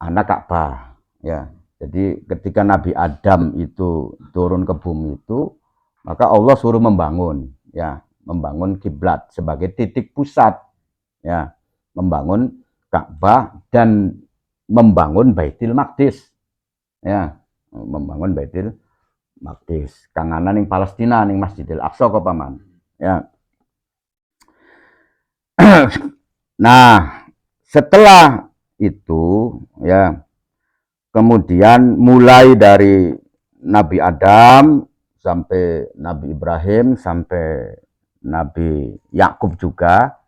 anak Ka'bah, ya. Jadi ketika Nabi Adam itu turun ke bumi itu, maka Allah suruh membangun, ya, membangun kiblat sebagai titik pusat, ya, membangun Ka'bah dan membangun Baitul Maqdis, ya, membangun Baitul Maqdis. Kanganan ning Palestina ning Masjidil Aqsa kok paman, ya. Nah, setelah itu, ya, kemudian mulai dari Nabi Adam sampai Nabi Ibrahim sampai Nabi Yakub juga,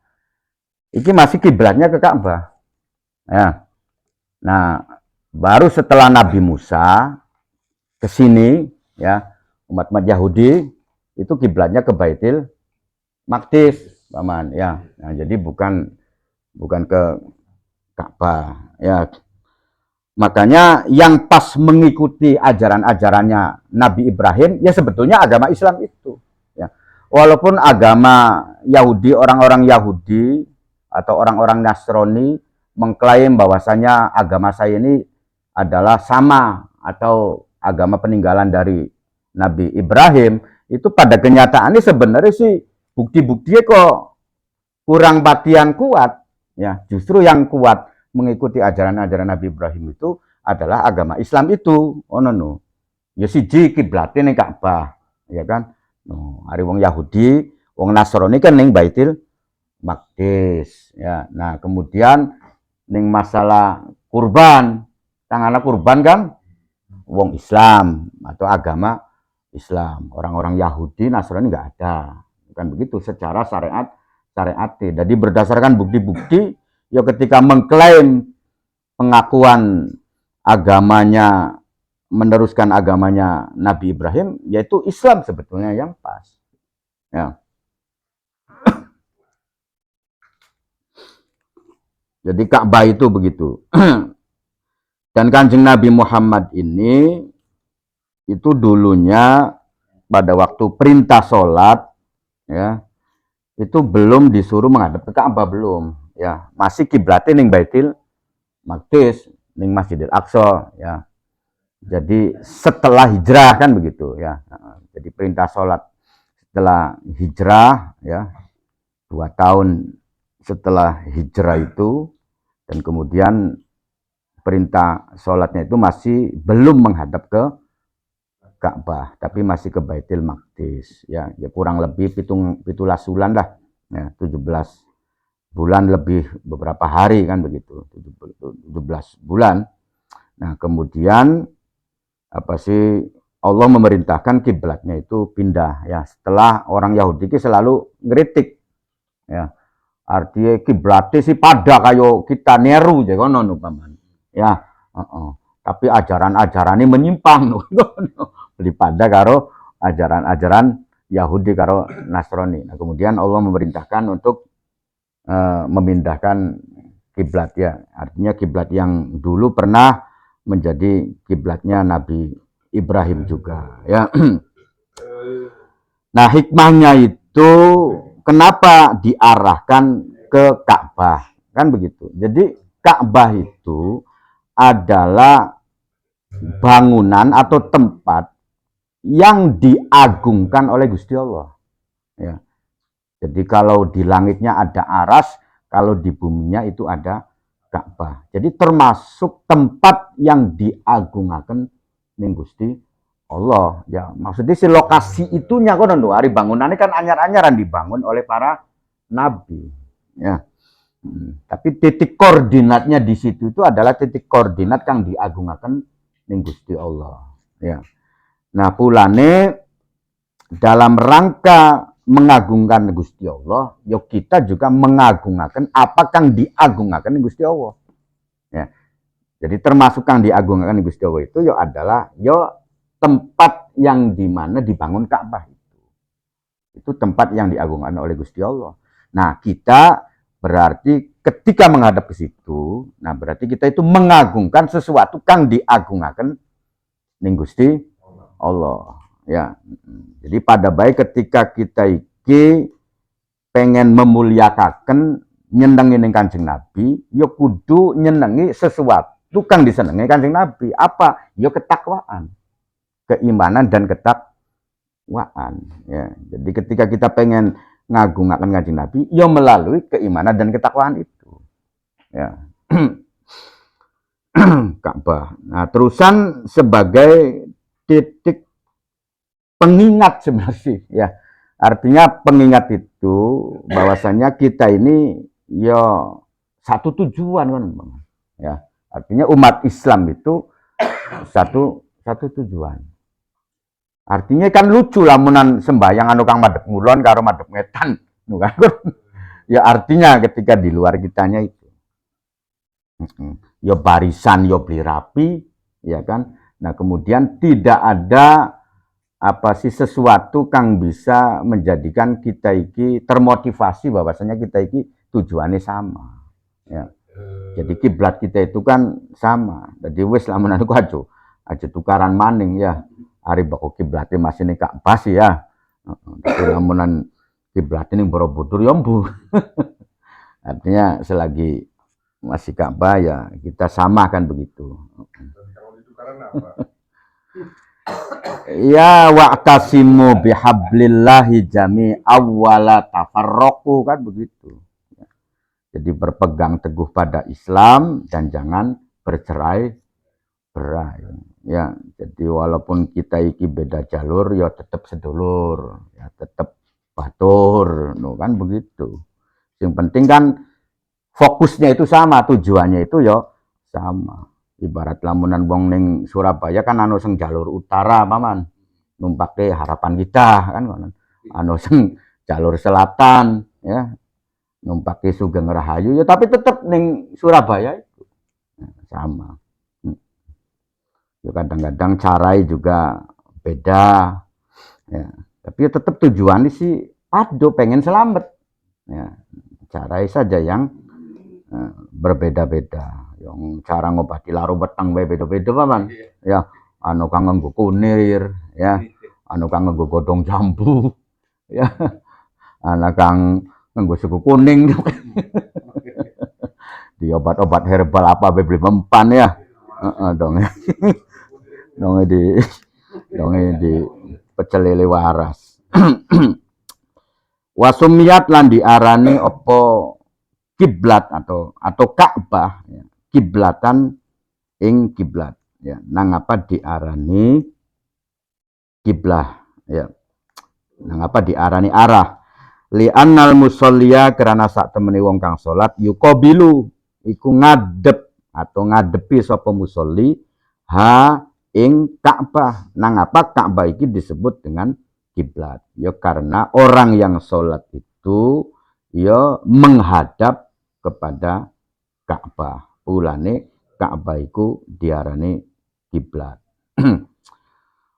ini masih kiblatnya ke Ka'bah. Ya. Nah, baru setelah Nabi Musa ke sini, ya, umat Yahudi itu kiblatnya ke Baitul Maqdis, paman, ya. Nah, jadi bukan ke Ka'bah, ya. Makanya yang pas mengikuti ajaran-ajarannya Nabi Ibrahim, ya sebetulnya agama Islam itu. Ya. Walaupun agama Yahudi, orang-orang Yahudi atau orang-orang Nasrani mengklaim bahwasanya agama saya ini adalah sama atau agama peninggalan dari Nabi Ibrahim, itu pada kenyataannya sebenarnya sih bukti-buktinya kok kurang batian kuat. Ya, justru yang kuat mengikuti ajaran-ajaran Nabi Ibrahim itu adalah agama Islam itu. Oh no. Ya siji kiblate ning Ka'bah, ya kan? No, ari wong Yahudi, wong Nasrani kan ning Baitul Maqdis, ya. Nah, kemudian ning masalah kurban, tangana kurban kan wong Islam atau agama Islam. Orang-orang Yahudi, Nasrani enggak ada. Kan begitu secara syariat. Jadi berdasarkan bukti-bukti, ya ketika mengklaim pengakuan agamanya, meneruskan agamanya Nabi Ibrahim, yaitu Islam sebetulnya yang pas. Ya. Jadi Ka'bah itu begitu. Dan Kanjeng Nabi Muhammad ini itu dulunya pada waktu perintah sholat, ya, itu belum disuruh menghadap ke Ka'bah, belum, ya, masih kiblatnya ning Baitul Maqdis, ning Masjidil Aqsa, ya. Jadi setelah hijrah kan begitu, ya. Jadi perintah sholat setelah hijrah, ya, 2 tahun setelah hijrah itu, dan kemudian perintah sholatnya itu masih belum menghadap ke Ka'bah, tapi masih ke Baitul Maqdis, ya, kurang lebih 17 bulan lah, ya, 17 bulan lebih beberapa hari kan begitu, 17 bulan. Nah, kemudian apa sih Allah memerintahkan kiblatnya itu pindah, ya, setelah orang Yahudi itu selalu ngeritik, ya, artinya kiblatnya sih pada kayo kita neru je kono paman, ya, tapi ajaran-ajaran ini menyimpang, daripada karo ajaran-ajaran Yahudi karo Nasrani. Nah, kemudian Allah memerintahkan untuk memindahkan kiblat, ya. Artinya kiblat yang dulu pernah menjadi kiblatnya Nabi Ibrahim juga, ya. Nah, hikmahnya itu kenapa diarahkan ke Ka'bah? Kan begitu. Jadi Ka'bah itu adalah bangunan atau tempat yang diagungkan oleh Gusti Allah, ya. Jadi kalau di langitnya ada aras, kalau di buminya itu ada Ka'bah. Jadi termasuk tempat yang diagungkan ning Gusti Allah, ya. Maksudnya si lokasi itunya kono lho, hari bangunannya kan anyar-anyaran dibangun oleh para nabi, ya. Tapi titik koordinatnya di situ itu adalah titik koordinat yang diagungkan ning Gusti Allah, ya. Nah, pulane dalam rangka mengagungkan Gusti Allah, yuk kita juga mengagungkan apa yang diagungkan Gusti Allah, ya. Jadi termasuk yang diagungkan Gusti Allah itu yuk adalah yuk tempat yang dimana dibangun Ka'bah itu tempat yang diagungkan oleh Gusti Allah. Nah, kita berarti ketika menghadap ke situ, nah berarti kita itu mengagungkan sesuatu yang diagungkan ning Gusti Allah, Ya. Jadi pada baik ketika kita iki pengen memuliakan nyenengi ning Kanjeng Nabi, ya kudu nyenengi sesuatu kang disenengi Kanjeng Nabi. Apa? Ya ketakwaan. Keimanan dan ketakwaan. Ya. Jadi ketika kita pengen ngagungaken Kanjeng Nabi, ya melalui keimanan dan ketakwaan itu. Ya. Ka'bah. Nah, terusan sebagai titik pengingat sebenarnya ya. Artinya pengingat itu bahwasanya kita ini ya satu tujuan kan, Bang. Ya. Artinya umat Islam itu satu tujuan. Artinya kan lucu lamunan sembahyang anu kang madhep ngulon karo madhep ngetan. Kan? Ya artinya ketika di luar kitanya itu. Ya barisan, ya beli rapi, ya kan. Nah kemudian tidak ada apa sih sesuatu kang bisa menjadikan kita iki termotivasi bahwasanya kita iki tujuannya sama. Ya. Jadi kiblat kita itu kan sama. Jadi wis lamun aku aja tukaran maning ya. Ari bako kiblatnya masih nih Ka'bah sih ya. Tapi lamunan kiblatnya ning Borobudur ya mbu. Artinya selagi masih Ka'bah ya kita samakan begitu. Kalau ditukaran apa? Ya wa'tasimu bihablillahi jami'aw wala tafarraqu kan begitu. Jadi berpegang teguh pada Islam dan jangan bercerai-berai. Ya, jadi walaupun kita iki beda jalur ya tetap sedulur, ya tetap batur, no, kan begitu. Yang penting kan fokusnya itu sama, tujuannya itu ya sama. Ibarat lamunan wong ning Surabaya kan anu sing jalur utara paman. Numpake harapan kita kan anu sing jalur selatan ya. Numpake Sugeng Rahayu ya tapi tetap ning Surabaya itu sama. Ya kadang-kadang carai juga beda. Ya. Tapi ya tetap tujuannya sih padu pengen selamat. Ya. Carai saja yang berbeda-beda. Yang cara ngobati laru betang beda-beda paman. Ya, anu kang nganggo kunir, ya. Anu kang nganggo godong jambu. Ya. Ana kang nganggo suku kuning. Di obat-obat herbal apa beli mempan ya. Dong. Dong di pecel lele waras. Wasumiyat lan diarani apa kiblat atau Ka'bah ya. Kiblatan ing kiblat ya. Nang apa diarani kiblah ya. Nang apa diarani arah li annal musolliya karena sak temene wong kang salat yuqabilu iku ngadep atau ngadepi sapa musolli ha ing Ka'bah. Nang apa Ka'bah iki disebut dengan kiblat ya karena orang yang salat itu ya menghadap kepada Ka'bah. Ulane Ka'bah iku diarani kiblat.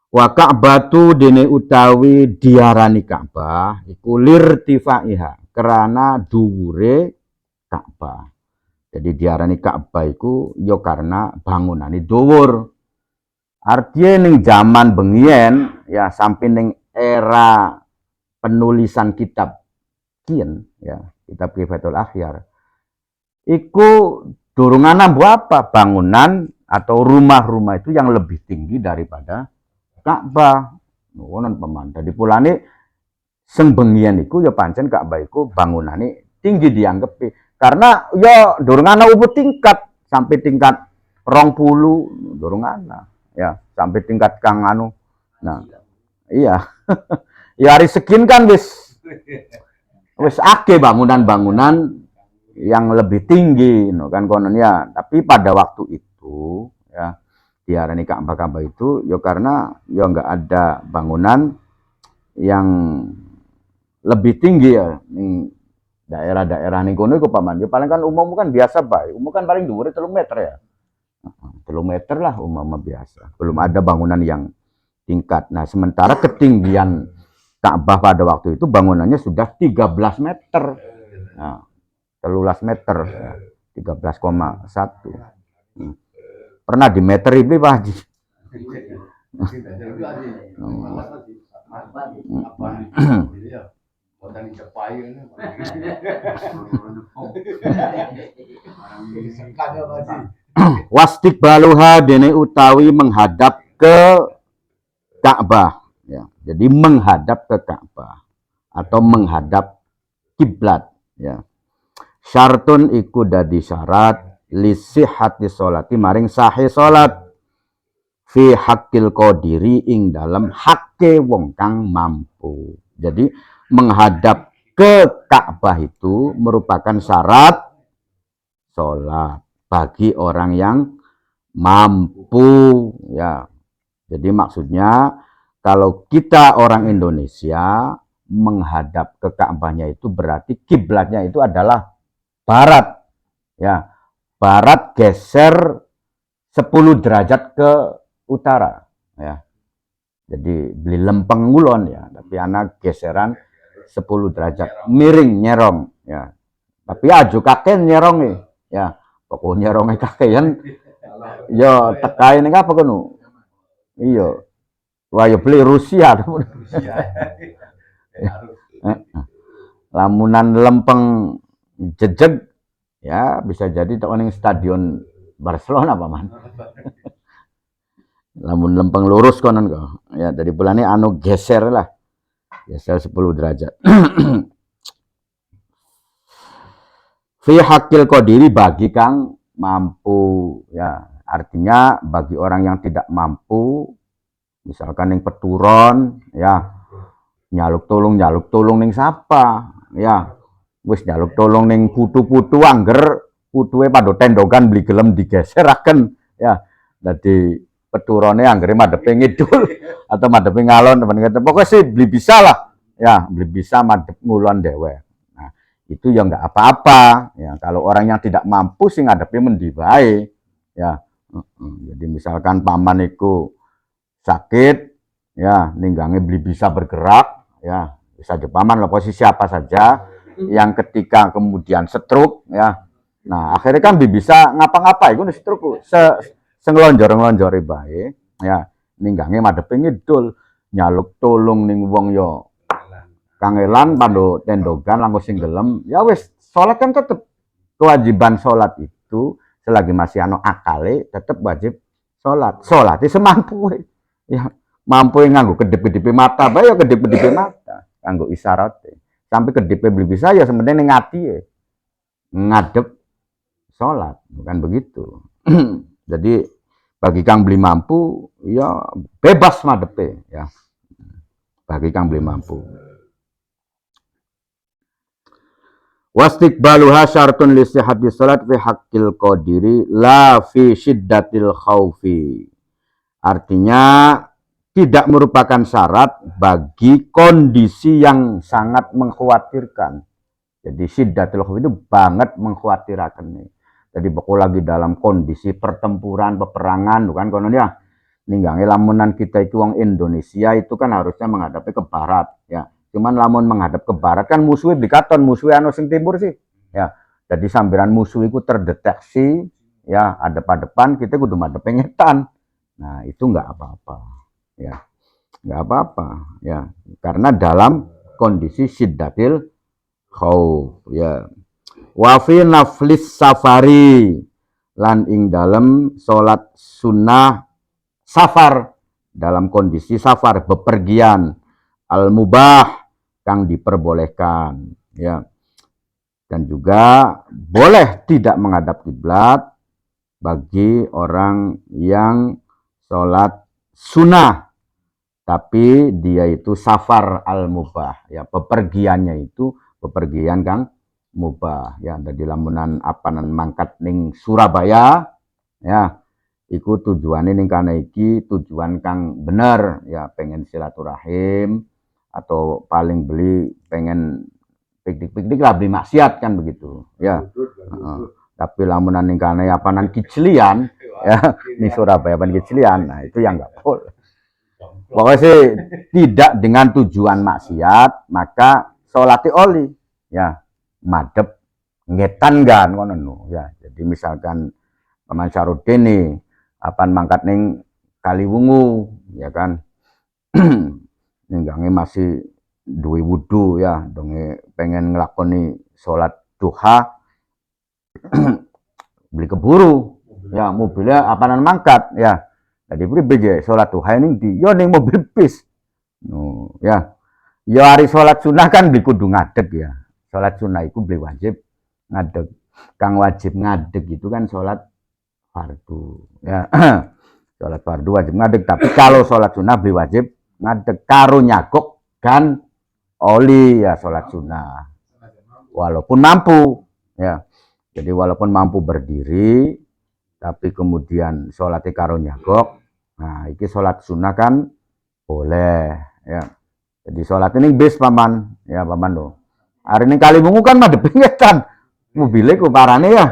Wa Ka'batu dene utawi diarani Ka'bah iku lirtifaiha karena dhuwure Ka'bah. Jadi diarani Ka'bah iku ya karena bangunane dhuwur. Artinya ning zaman bengian ya sampai ning era penulisan kitab kian ya kitab Kifatul Akhyar iku durung ana apa bangunan atau rumah-rumah itu yang lebih tinggi daripada Ka'bah. Ngono paman. Dadi pulane sembengian iku ya pancen Ka'bah iku bangunane tinggi dianggepi. Karena ya durung ana ubud tingkat sampai tingkat 20 durung ana. Ya, sampai tingkat kang anu. Nah, iya. Ya hari segin kan wis akeh bangunan-bangunan yang lebih tinggi no kan konon ya. Tapi pada waktu itu ya diarani Ka'bah itu ya karena ya enggak ada bangunan yang lebih tinggi ya ning daerah-daerah ning kono iku paman. Ya paling kan umum kan biasa bae. Umum kan paling dhuwure 3 meter ya. 3 meter lah umum biasa. Belum ada bangunan yang tingkat. Nah, sementara ketinggian Ka'bah pada waktu itu bangunannya sudah 13 meter. Nah, 13 meter. 13,1. Pernah di meter ini Pak Haji. Wastik baluha dene utawi menghadap ke Ka'bah, ya. Jadi menghadap ke Ka'bah atau menghadap kiblat, ya. Syartun iku dadi syarat lisihati sholati maring sahih salat fi hakil qadiri ing dalam hakke wong kang mampu. Jadi menghadap ke Ka'bah itu merupakan syarat sholat bagi orang yang mampu, ya. Jadi maksudnya kalau kita orang Indonesia menghadap ke Ka'bahnya itu berarti kiblatnya itu adalah barat, ya. Barat geser 10 derajat ke utara, ya. Jadi beli lempeng ngulon, ya, tapi anak geseran 10 derajat miring nyerong, ya. Tapi aju kakek nyerong, ya. Pokoknya nyerongnya kakean yo tekai ini apa kono? Iya. Wah, yo beli Rusia. Lamunan lempeng jejeg, ya bisa jadi tak ning stadion Barcelona paman. Lamun lempeng lurus konon kok. Ya dari bulan ini anu geser lah. Geser 10 derajat. Fi hakil qadiri bagi kang mampu, ya. Artinya bagi orang yang tidak mampu, misalkan yang peturon, ya, nyaluk tolong ning sapa, ya, wis nyaluk tolong ning putu-putu angger putuhe padha tendokan beli gelem digeseraken, ya. Dadi peturone anggere madhepe ngidul atau madhepe ngalon teman-teman. Pokoknya sih beli bisa lah, ya, beli bisa madhep ngulon dewek. Nah, itu ya enggak apa-apa, ya. Kalau orang yang tidak mampu sih ngadepi mendi bae, ya. Jadi misalkan paman iku sakit, ya, ninggangnya beli bisa bergerak, ya, bisa paman lah posisi apa saja yang ketika kemudian stroke, ya. Nah, akhirnya kan bisa ngapa-ngapa iku stroke senglonjor-nglonjori bae, ya, ninggangnya madhepe ngidul, nyaluk tolong ning wong yo kangelan pando tendogan langkung sing gelem, ya wis salat kan tetep kewajiban salat itu selagi masih ano akale tetap wajib sholat. Sholat itu semampu, ya. Mampu nganggo kedip-kedipe mata, bae ya kedip-kedipe mata, nganggo isyarat. Sampai kedipe beli bisa ya sementing ning ati ngadep sholat, bukan begitu. Jadi bagi kang beli mampu ya bebas madepe, ya. Bagi kang beli mampu. Wastiqbaluha syartun li sihhati salat fi haqqil qadiri la fi syiddatil khaufi. Artinya tidak merupakan syarat bagi kondisi yang sangat mengkhawatirkan. Jadi syiddatil khaufi itu banget mengkhawatirkan. Jadi pokok lagi dalam kondisi pertempuran, peperangan, bukan konon ya. Ninggangi lamunan kita itu wong Indonesia itu kan harusnya menghadapi ke barat, ya. Cuman lamun menghadap ke barat kan musuhnya dikaton, musuhnya anu sing timur sih, ya. Jadi sambiran musuh itu terdeteksi, ya, ada pada depan kita kudu madhep ngetan. Nah, itu enggak apa-apa, ya. Enggak apa-apa, ya. Karena dalam kondisi syiddatil khauf, ya. Wa fi naflis safari lan ing dalam salat sunnah safar, dalam kondisi safar bepergian, al mubah kang diperbolehkan, ya. Dan juga boleh tidak menghadap kiblat bagi orang yang sholat sunnah tapi dia itu safar al mubah, ya, bepergiannya itu bepergian kang mubah, ya. Dari lamunan apanan mangkat ning Surabaya, ya, iku tujuannya ning kana iki tujuan kang bener, ya, pengen silaturahim atau paling beli pengen piknik-piknik lah, beli maksiat kan begitu, ya. Tapi lamunan ning kana apanan kiclian, ya, ning Surabaya pan kiclian, nah itu yang enggak boleh. Pokoknya sih tidak dengan tujuan maksiat, maka sholati oli, ya, madep ngetan kan ngono, ya. Jadi misalkan Paman Syarudin nih apan mangkat ning kaliwungu ya kan. Ninggange masih duwe wudu ya, donge pengen nglakoni salat duha beli keburu ya, mobilnya apanan mangkat ya. Jadi pribe salat duha ning ndi? Ya ning mobil bis. No, ya. Ya hari salat sunah kan beli kudu ngadeg ya. Salat sunah itu beli wajib ngadeg. Kang wajib ngadeg itu kan salat fardu ya. Salat fardu wajib ngadeg, tapi kalau salat sunah beli wajib ngadeg karo nyagok kan oli ya salat sunah. Walaupun mampu ya. Jadi walaupun mampu berdiri tapi kemudian salatnya karo nyagok. Nah, iki salat sunah kan boleh ya. Jadi salat ini bis paman ya paman lo. Hari ini Kaliwungu kan madep ngetan. Mobilnya ku parane ya.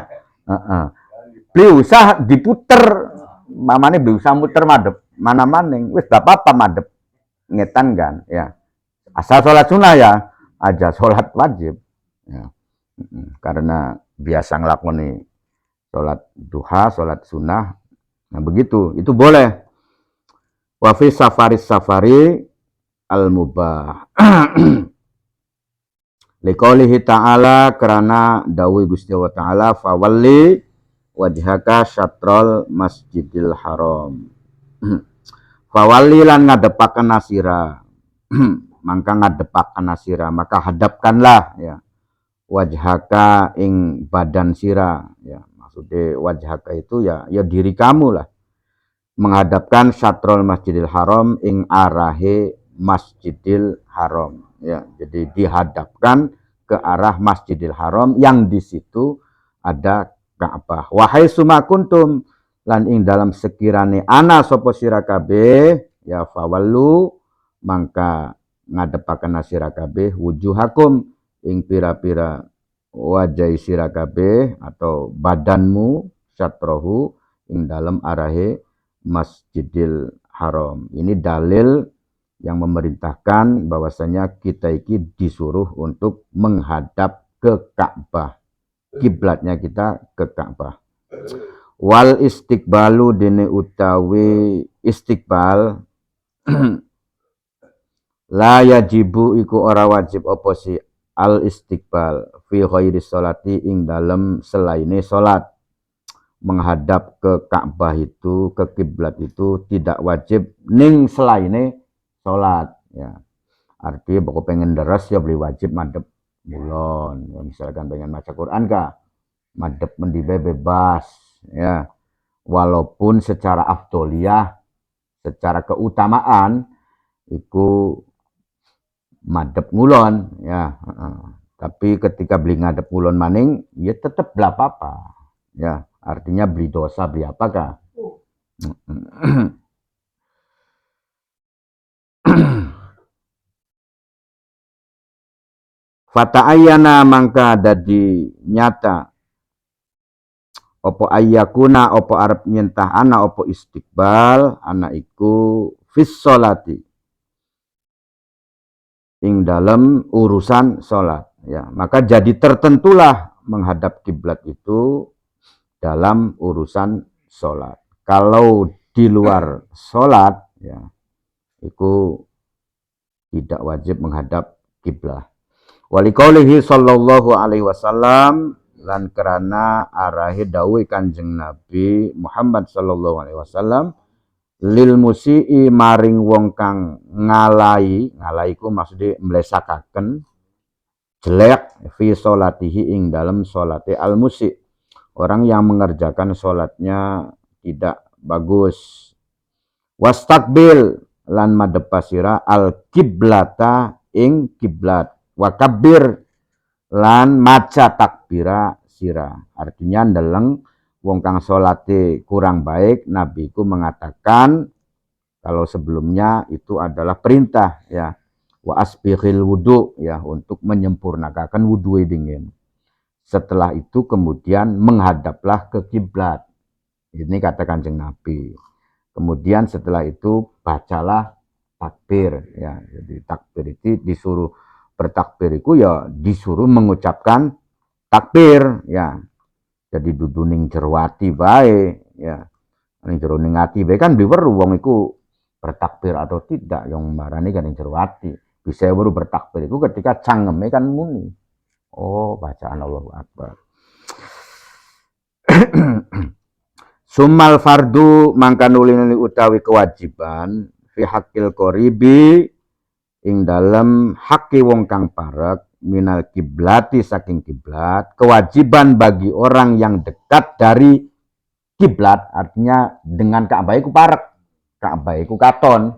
Beli usah diputer. Mamane beli usah muter madep. Mana-maning wis gak apa-apa madep ngetan kan ya. Asal salat sunah ya, aja salat wajib. Ya. Karena biasa ngelakoni salat duha, salat sunah. Nah begitu, itu boleh. Wa fi safari al-mubah. Liqaulihi ta'ala, karena dawuh Gusti Allah Ta'ala, fawalli wajhaka syatrul masjidil haram. Fawalli lan ngadepaken nasira. Mangka ngadepaken nasira, maka hadapkanlah ya. Wajhaka ing badan sira ya. Maksudnya wajhaka itu ya diri kamu lah. Menghadapkan syatrul masjidil haram ing arahe masjidil haram ya. Jadi dihadapkan ke arah masjidil haram yang di situ ada Ka'bah. Wahai sumakuntum lan ing dalam sekirane ana sapa sira kabeh ya fawallu mangka ngadepaken sira kabeh wujuhakum ing pira-pira wajah sira kabeh atau badanmu syatrohu ing dalam arahe Masjidil Haram. Ini dalil yang memerintahkan bahwasanya kita ini disuruh untuk menghadap ke Ka'bah. Kiblatnya kita ke Ka'bah. Wal istiqbalu dene utawi istiqbal la yajibu iku ora wajib apa sih al istiqbal fi ghairi sholati ing dalem selaine salat. Menghadap ke Ka'bah itu, ke kiblat itu tidak wajib ning selaine salat ya. Artinya pokok pengen deres ya beli wajib madep mulon. Ya, misalkan pengen maca Quran kah, madep mendibe bebas ya. Walaupun secara afdoliyah, secara keutamaan itu madep ngulon ya. Tapi ketika beli ngadep ngulon maning ya tetap bela apa ya. Artinya beli dosa, beli apakah? Fata'ayyana mangka dadi nyata opo ayyakuna opo arep nyentah ana opo istiqbal ana iku fis sholati ing dalam urusan sholat ya. Maka jadi tertentulah menghadap kiblat itu dalam urusan sholat. Kalau di luar sholat ya itu tidak wajib menghadap kiblat. Waliqaulihi sallallahu alaihi wasallam lan kerana arahe dawuh Kanjeng Nabi Muhammad sallallahu alaihi wasallam lil musii maring wong kang ngalai ku maksudnya mlesakaken jelek fi sholatihi ing dalam sholate al musi. Orang yang mengerjakan sholatnya tidak bagus. Wastakbil lan madhepa sira al kiblata ing kiblat. Wakabbir lan maca takbira sira. Artinya ndeleng wong kang salate kurang baik, Nabi ku mengatakan kalau sebelumnya itu adalah perintah ya. Wa asbighil wudu ya, untuk menyempurnakan wudu dingin. Setelah itu kemudian menghadaplah ke kiblat. Ini kata Kanjeng Nabi. Kemudian setelah itu bacalah takbir ya. Jadi takbir itu disuruh bertakbir itu ya disuruh mengucapkan takbir ya. Jadi duduning jerwati bae ya. Ning jero ning ati bae kan diweru wong iku bertakbir atau tidak, yang marani kan ning jero ati. Bisa weru bertakbir itu ketika cangeme kan muni. Oh, bacaan Allahu Akbar. Sumal fardu mangka nuli utawi kewajiban fi hakil qoribi ing dalem haki wong kang parek minal kiblati saking kiblat, kewajiban bagi orang yang dekat dari kiblat, artinya dengan Ka'bah iku parek, Ka'bah iku katon,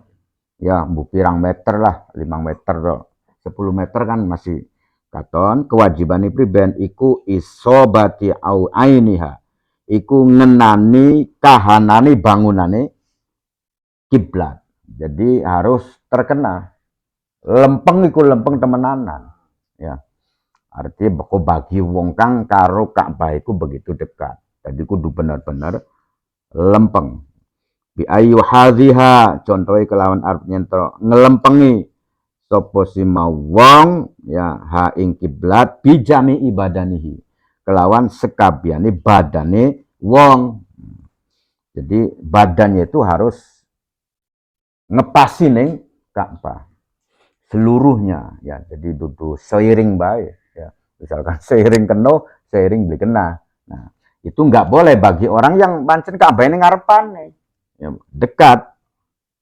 ya mbu pirang meter lah, 5 meter loh, 10 meter kan masih katon. Kewajiban priben iku isobati au ainiha, iku ngenani kahanane bangunane kiblat. Jadi harus terkena lempeng iku lempeng temenanan, ya. Artinya bagi wong kang karo Ka'bah iku begitu dekat. Jadi kudu bener-bener lempeng. Bi ayu hadhiha, contohnya kelawan arep nyentro ngelempengi sapa si wong ya ha ing kiblat bijami ibadanihi, kelawan sekabiane badane wong. Jadi badannya itu harus ngepasi ning Ka'bah seluruhnya, ya. Jadi dudu seiring baik, ya. Misalkan seiring keno, seiring beli kena. Nah, itu nggak boleh bagi orang yang pancen Ka'bah ini ngarepane, ya, dekat.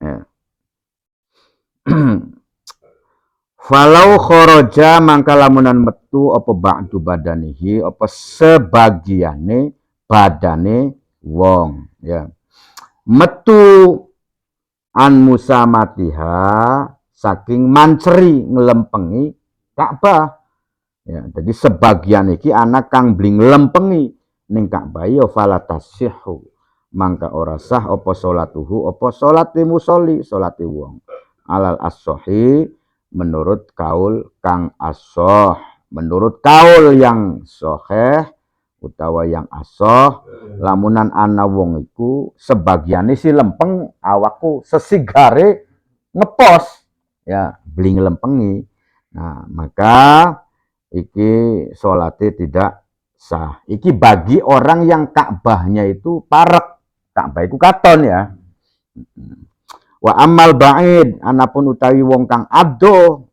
Ya. Falau khoroja mangka lamunan metu apa ba'du badanihi, apa sebagiane badane wong, ya. Metu an musamatiha saking manceri ngelempengi Ka'bah. Ya, jadi sebagian iki anak kang bling ngelempengi ning Ka'bah ya fala tasihhu, mangka ora sah apa salatuhu, apa salate musolli, salate wong. Alal as-sahih, menurut kaul kang as-sah, menurut kaul yang sahih utawa yang asoh, lamunan ana wong iku sebagiane si lempeng awakku sesigare ngepos, ya beli ngelempengi. Nah, maka iki salate tidak sah. Iki bagi orang yang Ka'bahnya itu parek, Ka'bah itu katon, ya. Wa amal ba'id, anapun utawi wong kang ado,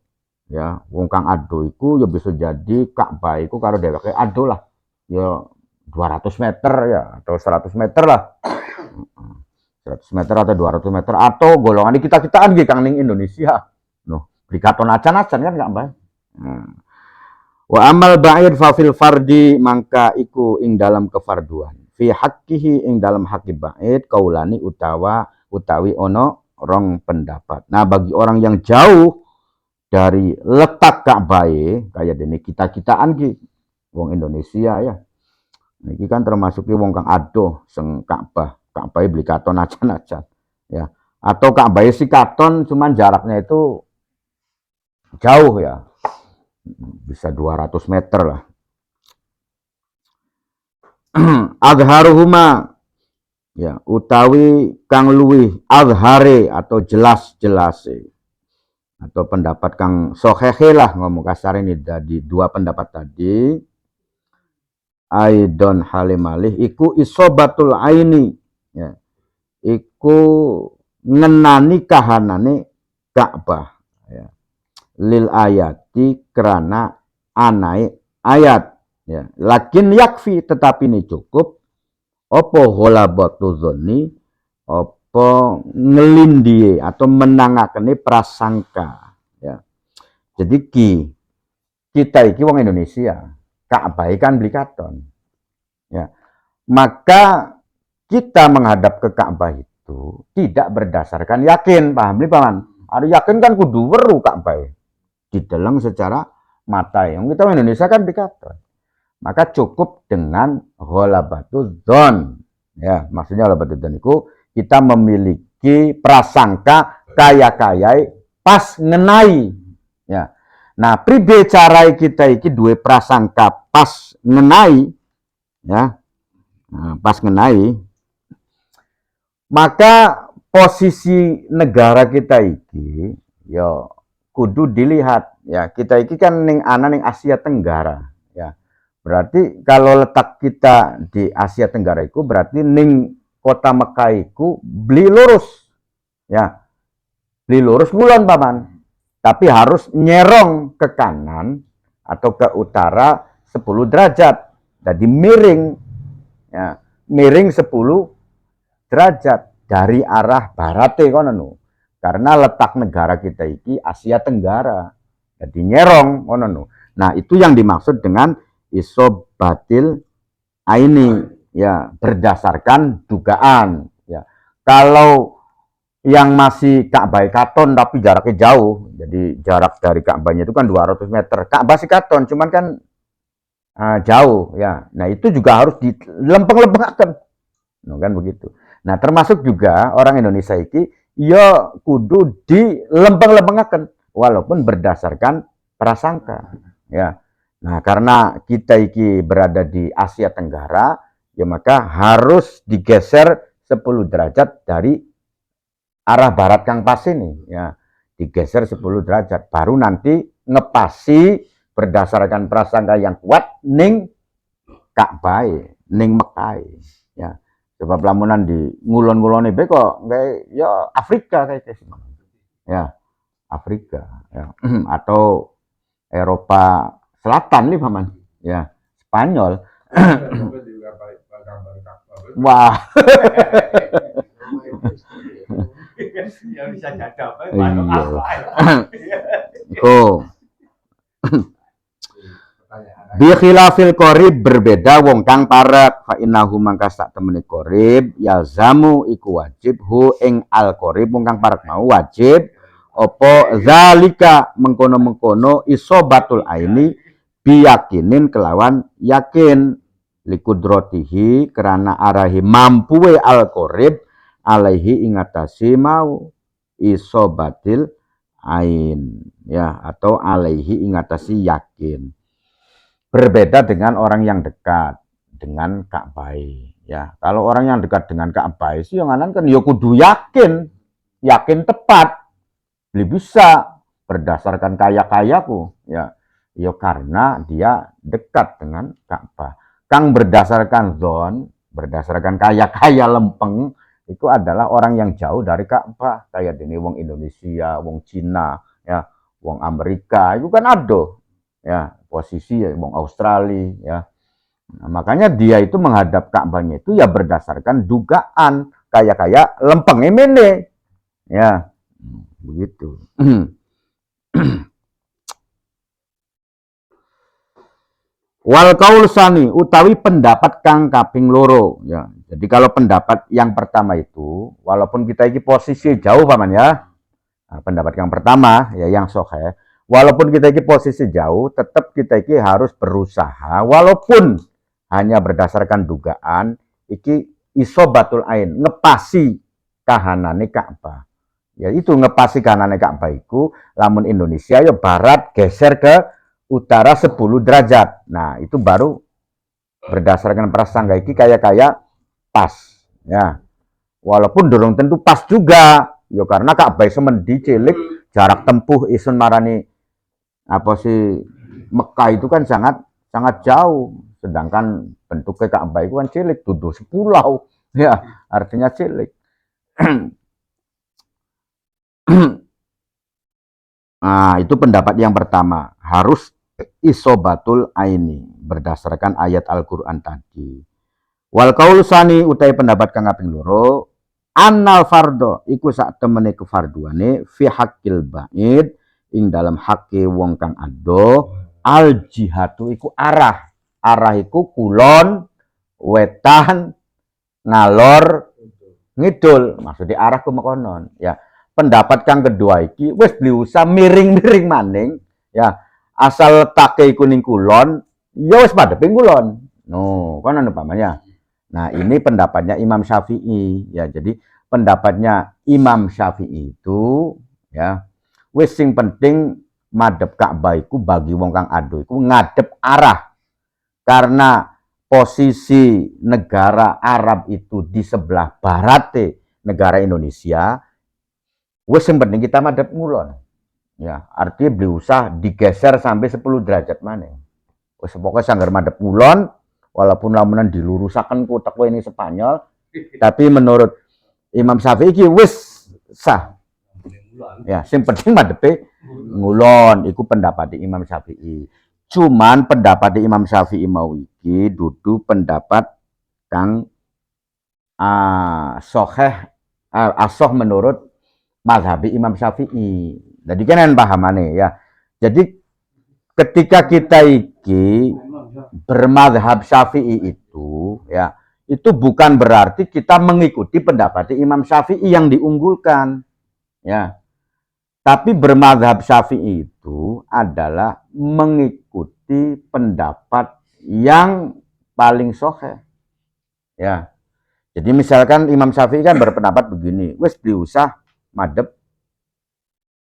ya wong kang ado iku ya bisa jadi Ka'bah iku karo dheweke ado lah. Ya 200 meter ya atau 100 meter lah. 100 meter atau 200 meter atau golongan di kita-kitaan gitu kang ning Indonesia. Noh, di katon acan-acan kan enggak mbah. Wa amal ba'id fa fil fardi, mangka iku ing dalam kefarduan. Fi haqqihi ing dalam haqi ba'id kaulani utawi ono rong pendapat. Nah, bagi orang yang jauh dari letak Ka'bah kayak dene kita-kitaan ki wong Indonesia, ya. Niki kan termasuk wong kang adoh seng Ka'bah. Ka'bah beli katon acan-acan, ya. Atau Ka'bah si katon cuman jaraknya itu jauh, ya. Bisa 200 meter lah. Adharuhuma, ya, utawi kang luwih adhare atau jelas-jelase, atau pendapat kang sohehe lah, ngomong kasar ini dari dua pendapat tadi. Aidon halimalih iku isobatul aini, ya, iku ngenani kahanane Ka'bah, ya. Lil ayati kerana anai ayat, ya. Lakin yakfi, tetapi ini cukup opo ghalabatu dzanni, opo ngelindie atau menangakane prasangka, ya. Jadi kita iki wong Indonesia, Ka'bah kan beli katon, ya. Maka kita menghadap ke Ka'bah itu tidak berdasarkan yakin, paham beli paman? Ada yakin kan kudu weru Ka'bah dideleng secara mata, yang kita Indonesia kan beli katon. Maka cukup dengan ghalabatu dzon, ya, maksudnya ghalabatu dzon itu kita memiliki prasangka kaya-kaya pas ngenai, ya. Nah, pribe carai kita iki duwe prasangka pas ngenai, ya. Nah, pas ngenai, maka posisi negara kita iki ya kudu dilihat, ya. Kita iki kan ning ana ning Asia Tenggara, ya. Berarti kalau letak kita di Asia Tenggara itu berarti ning kota Mekah iku beli lurus. Ya. Beli lurus ngulon paman. Tapi harus nyerong ke kanan atau ke utara 10 derajat. Jadi miring. Ya, miring 10 derajat dari arah barat kono. Karena letak negara kita iki Asia Tenggara. Jadi nyerong kono. Nah, itu yang dimaksud dengan isobatil aini, ya, berdasarkan dugaan, ya. Kalau yang masih Ka'bah katon tapi jaraknya jauh, jadi jarak dari Ka'bahnya itu kan 200 meter. Ka'bah sih katon, cuman kan jauh, ya. Nah, itu juga harus dilempeng-lempengaken. Nah, kan begitu. Nah, termasuk juga orang Indonesia iki ya kudu dilempeng-lempengaken walaupun berdasarkan prasangka, ya. Nah, karena kita iki berada di Asia Tenggara, ya maka harus digeser 10 derajat dari arah barat kang pas ini, ya. Digeser 10 derajat baru nanti ngepasi berdasarkan prasangka yang kuat ning Ka'bah, ning Mekah, ya. Sebab lamunan di ngulon-ngulone be kok kayak ya Afrika kayak ya, Afrika, ya. Atau Eropa Selatan nih paman, ya, Spanyol. Wah. Ya bisa jadap, Bi khilafil qorib berbeda wong kang parek fa innahu mangka sak temene qorib yalzamu iku wajib hu ing al qorib wong kang parek mau wajib apa zalika mengkono-mengkono isobatul aini biyakinin kelawan yakin likudrotihi kerana arahi mampuwe al qorib alaihi ingatasi mau isobatil ain, ya, atau alaihi ingatasi yakin. Berbeda dengan orang yang dekat dengan Ka'bah, ya. Kalau orang yang dekat dengan Ka'bah sih yang anan kan ya kudu yakin, yakin tepat. Beli bisa berdasarkan kaya-kayaku, ya. Ya karena dia dekat dengan Ka'bah. Kang berdasarkan zon, berdasarkan kaya-kaya lempeng, itu adalah orang yang jauh dari Ka'bah. Kayak ini wong Indonesia, wong Cina, ya, wong Amerika, itu kan ada, ya, posisi ya, wong Australia, ya. Nah, makanya dia itu menghadap Ka'bahnya itu ya berdasarkan dugaan kaya-kaya lempeng ini, ya, begitu. Wal kaul sani utawi pendapat kang kaping loro, ya. Jadi kalau pendapat yang pertama itu walaupun kita ini posisi jauh paman, ya. Nah, pendapat yang pertama ya yang sahih, walaupun kita ini posisi jauh tetap kita ini harus berusaha walaupun hanya berdasarkan dugaan iki isobatul ain, ngepasi kahanane Ka'bah. Ya itu ngepasi kahanane Ka'bah iku lamun Indonesia ya barat geser ke utara 10 derajat. Nah, itu baru berdasarkan prasangka iki kayak pas, ya. Walaupun dorong tentu pas juga, ya karena Ka'bah semendi cilik, jarak tempuh isun marani apa sih Mekah itu kan sangat jauh, sedangkan bentuknya Ka'bah itu kan cilik, dudu sepulau, ya, artinya cilik. Nah, itu pendapat yang pertama, harus isobatul aini berdasarkan ayat Al-Qur'an tadi. Wal qaul sani utai pendapat kang kaping loro, annal fardo iku sak temene kefarduane fi haqqil ba'id ing dalam hakke wong kang ado al jihatu iku arah. Arah iku kulon, wetan, ngalor, ngidul. Maksudnya arah ku mekonon, ya. Pendapat kang kedua iki wis diusah miring-miring maning, ya. Asal letake iku ning kulon, ya wis madheping kulon. No, kan umpamanya. Nah, ini pendapatnya Imam Syafi'i, ya. Jadi pendapatnya Imam Syafi'i itu, ya, wis sing penting madhep Ka'bah iku bagi wong kang ado iku ngadep arah. Karena posisi negara Arab itu di sebelah barat negara Indonesia, wis sing penting kita madhep ngulon. Ya, artinya beli usah digeser sampai 10 derajat mana. Wis pokoke sanggar madhep ngulon, walaupun lamunan dilurusaken kotak ini Spanyol, Tapi menurut Imam Syafi'i iki wis sah. Ya, sing penting madhepe ngulon iku pendapat Imam Syafi'i. Cuman pendapat Imam Syafi'i mau iki dudu pendapat kang asoh menurut mazhabi Imam Syafi'i. Jadi kan pahamane ya. Jadi ketika kita iki bermadhab Syafi'i itu ya, itu bukan berarti kita mengikuti pendapat Imam Syafi'i yang diunggulkan ya. Tapi bermadhab Syafi'i itu adalah mengikuti pendapat yang paling sahih ya. Jadi misalkan Imam Syafi'i kan berpendapat begini, wis diusah madhep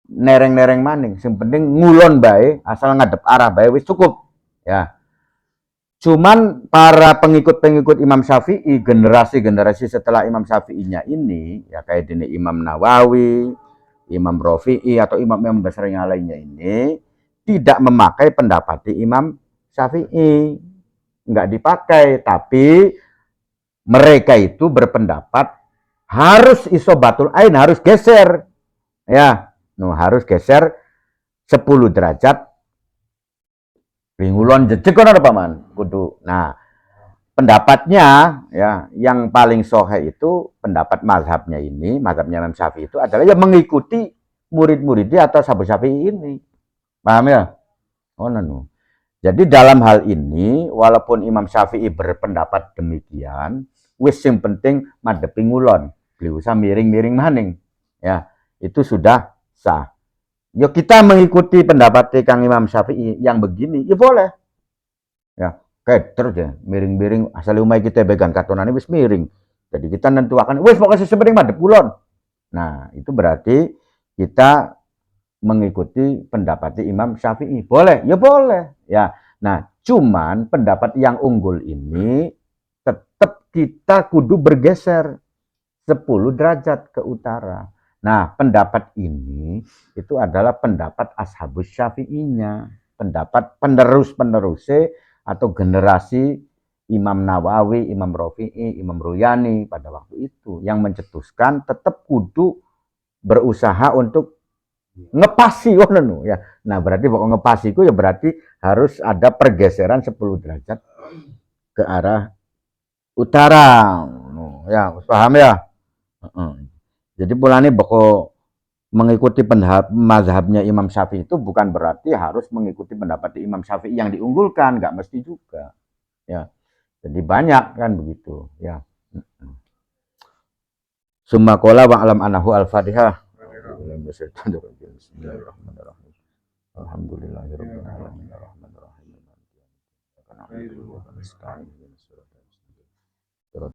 nereng-nereng maning, sing penting ngulon bae, asal ngadep arah bae wis cukup ya. Cuman para pengikut-pengikut Imam Syafi'i, generasi-generasi setelah Imam Syafi'inya ini, ya kayak dini Imam Nawawi, Imam Rafi'i, atau imam-imam besar yang lainnya ini, tidak memakai pendapat Imam Syafi'i. Nggak dipakai, tapi mereka itu berpendapat harus isobatul ain, harus geser. Ya, harus geser 10 derajat Ringulon jejek kan ada paman kudu. Nah, pendapatnya ya yang paling sohe itu pendapat mazhabnya ini, mazhabnya Imam Syafi'i itu adalah yang mengikuti murid-muridnya atau sahabat Syafi'i ini. Paham ya? Oh, nanu. Jadi dalam hal ini walaupun Imam Syafi'i berpendapat demikian, wis yang penting madhepi ngulon, beliau usah miring-miring maning. Ya, itu sudah sah. Ya kita mengikuti pendapat Kang Imam Syafi'i yang begini, ya boleh. Ya, kayak terus ya, miring-miring asal umai kita began katonane wis miring. Jadi kita nentuakan wis pokoknya sepenting madhep kulon. Nah, itu berarti kita mengikuti pendapat Imam Syafi'i. Boleh? Ya boleh. Ya. Nah, cuman pendapat yang unggul ini tetap kita kudu bergeser 10 derajat ke utara. Nah, pendapat ini itu adalah pendapat Ashabus Syafi'inya, pendapat penerus-penerusnya atau generasi Imam Nawawi, Imam Rafi'i, Imam Ruyani pada waktu itu yang mencetuskan tetap kudu berusaha untuk ngepasi ya. Nah, berarti pokok ngepasi itu ya berarti harus ada pergeseran 10 derajat ke arah utara. Ya, paham ya? Jadi pulane boko mengikuti mazhabnya Imam Syafi'i itu bukan berarti harus mengikuti pendapat Imam Syafi'i yang diunggulkan, nggak mesti juga. Ya. Jadi banyak kan begitu, ya. Summa qala wa alam anahu al-Fatihah. Bismillahirrahmanirrahim. Alhamdulillahirabbil alamin arrahmanirrahim.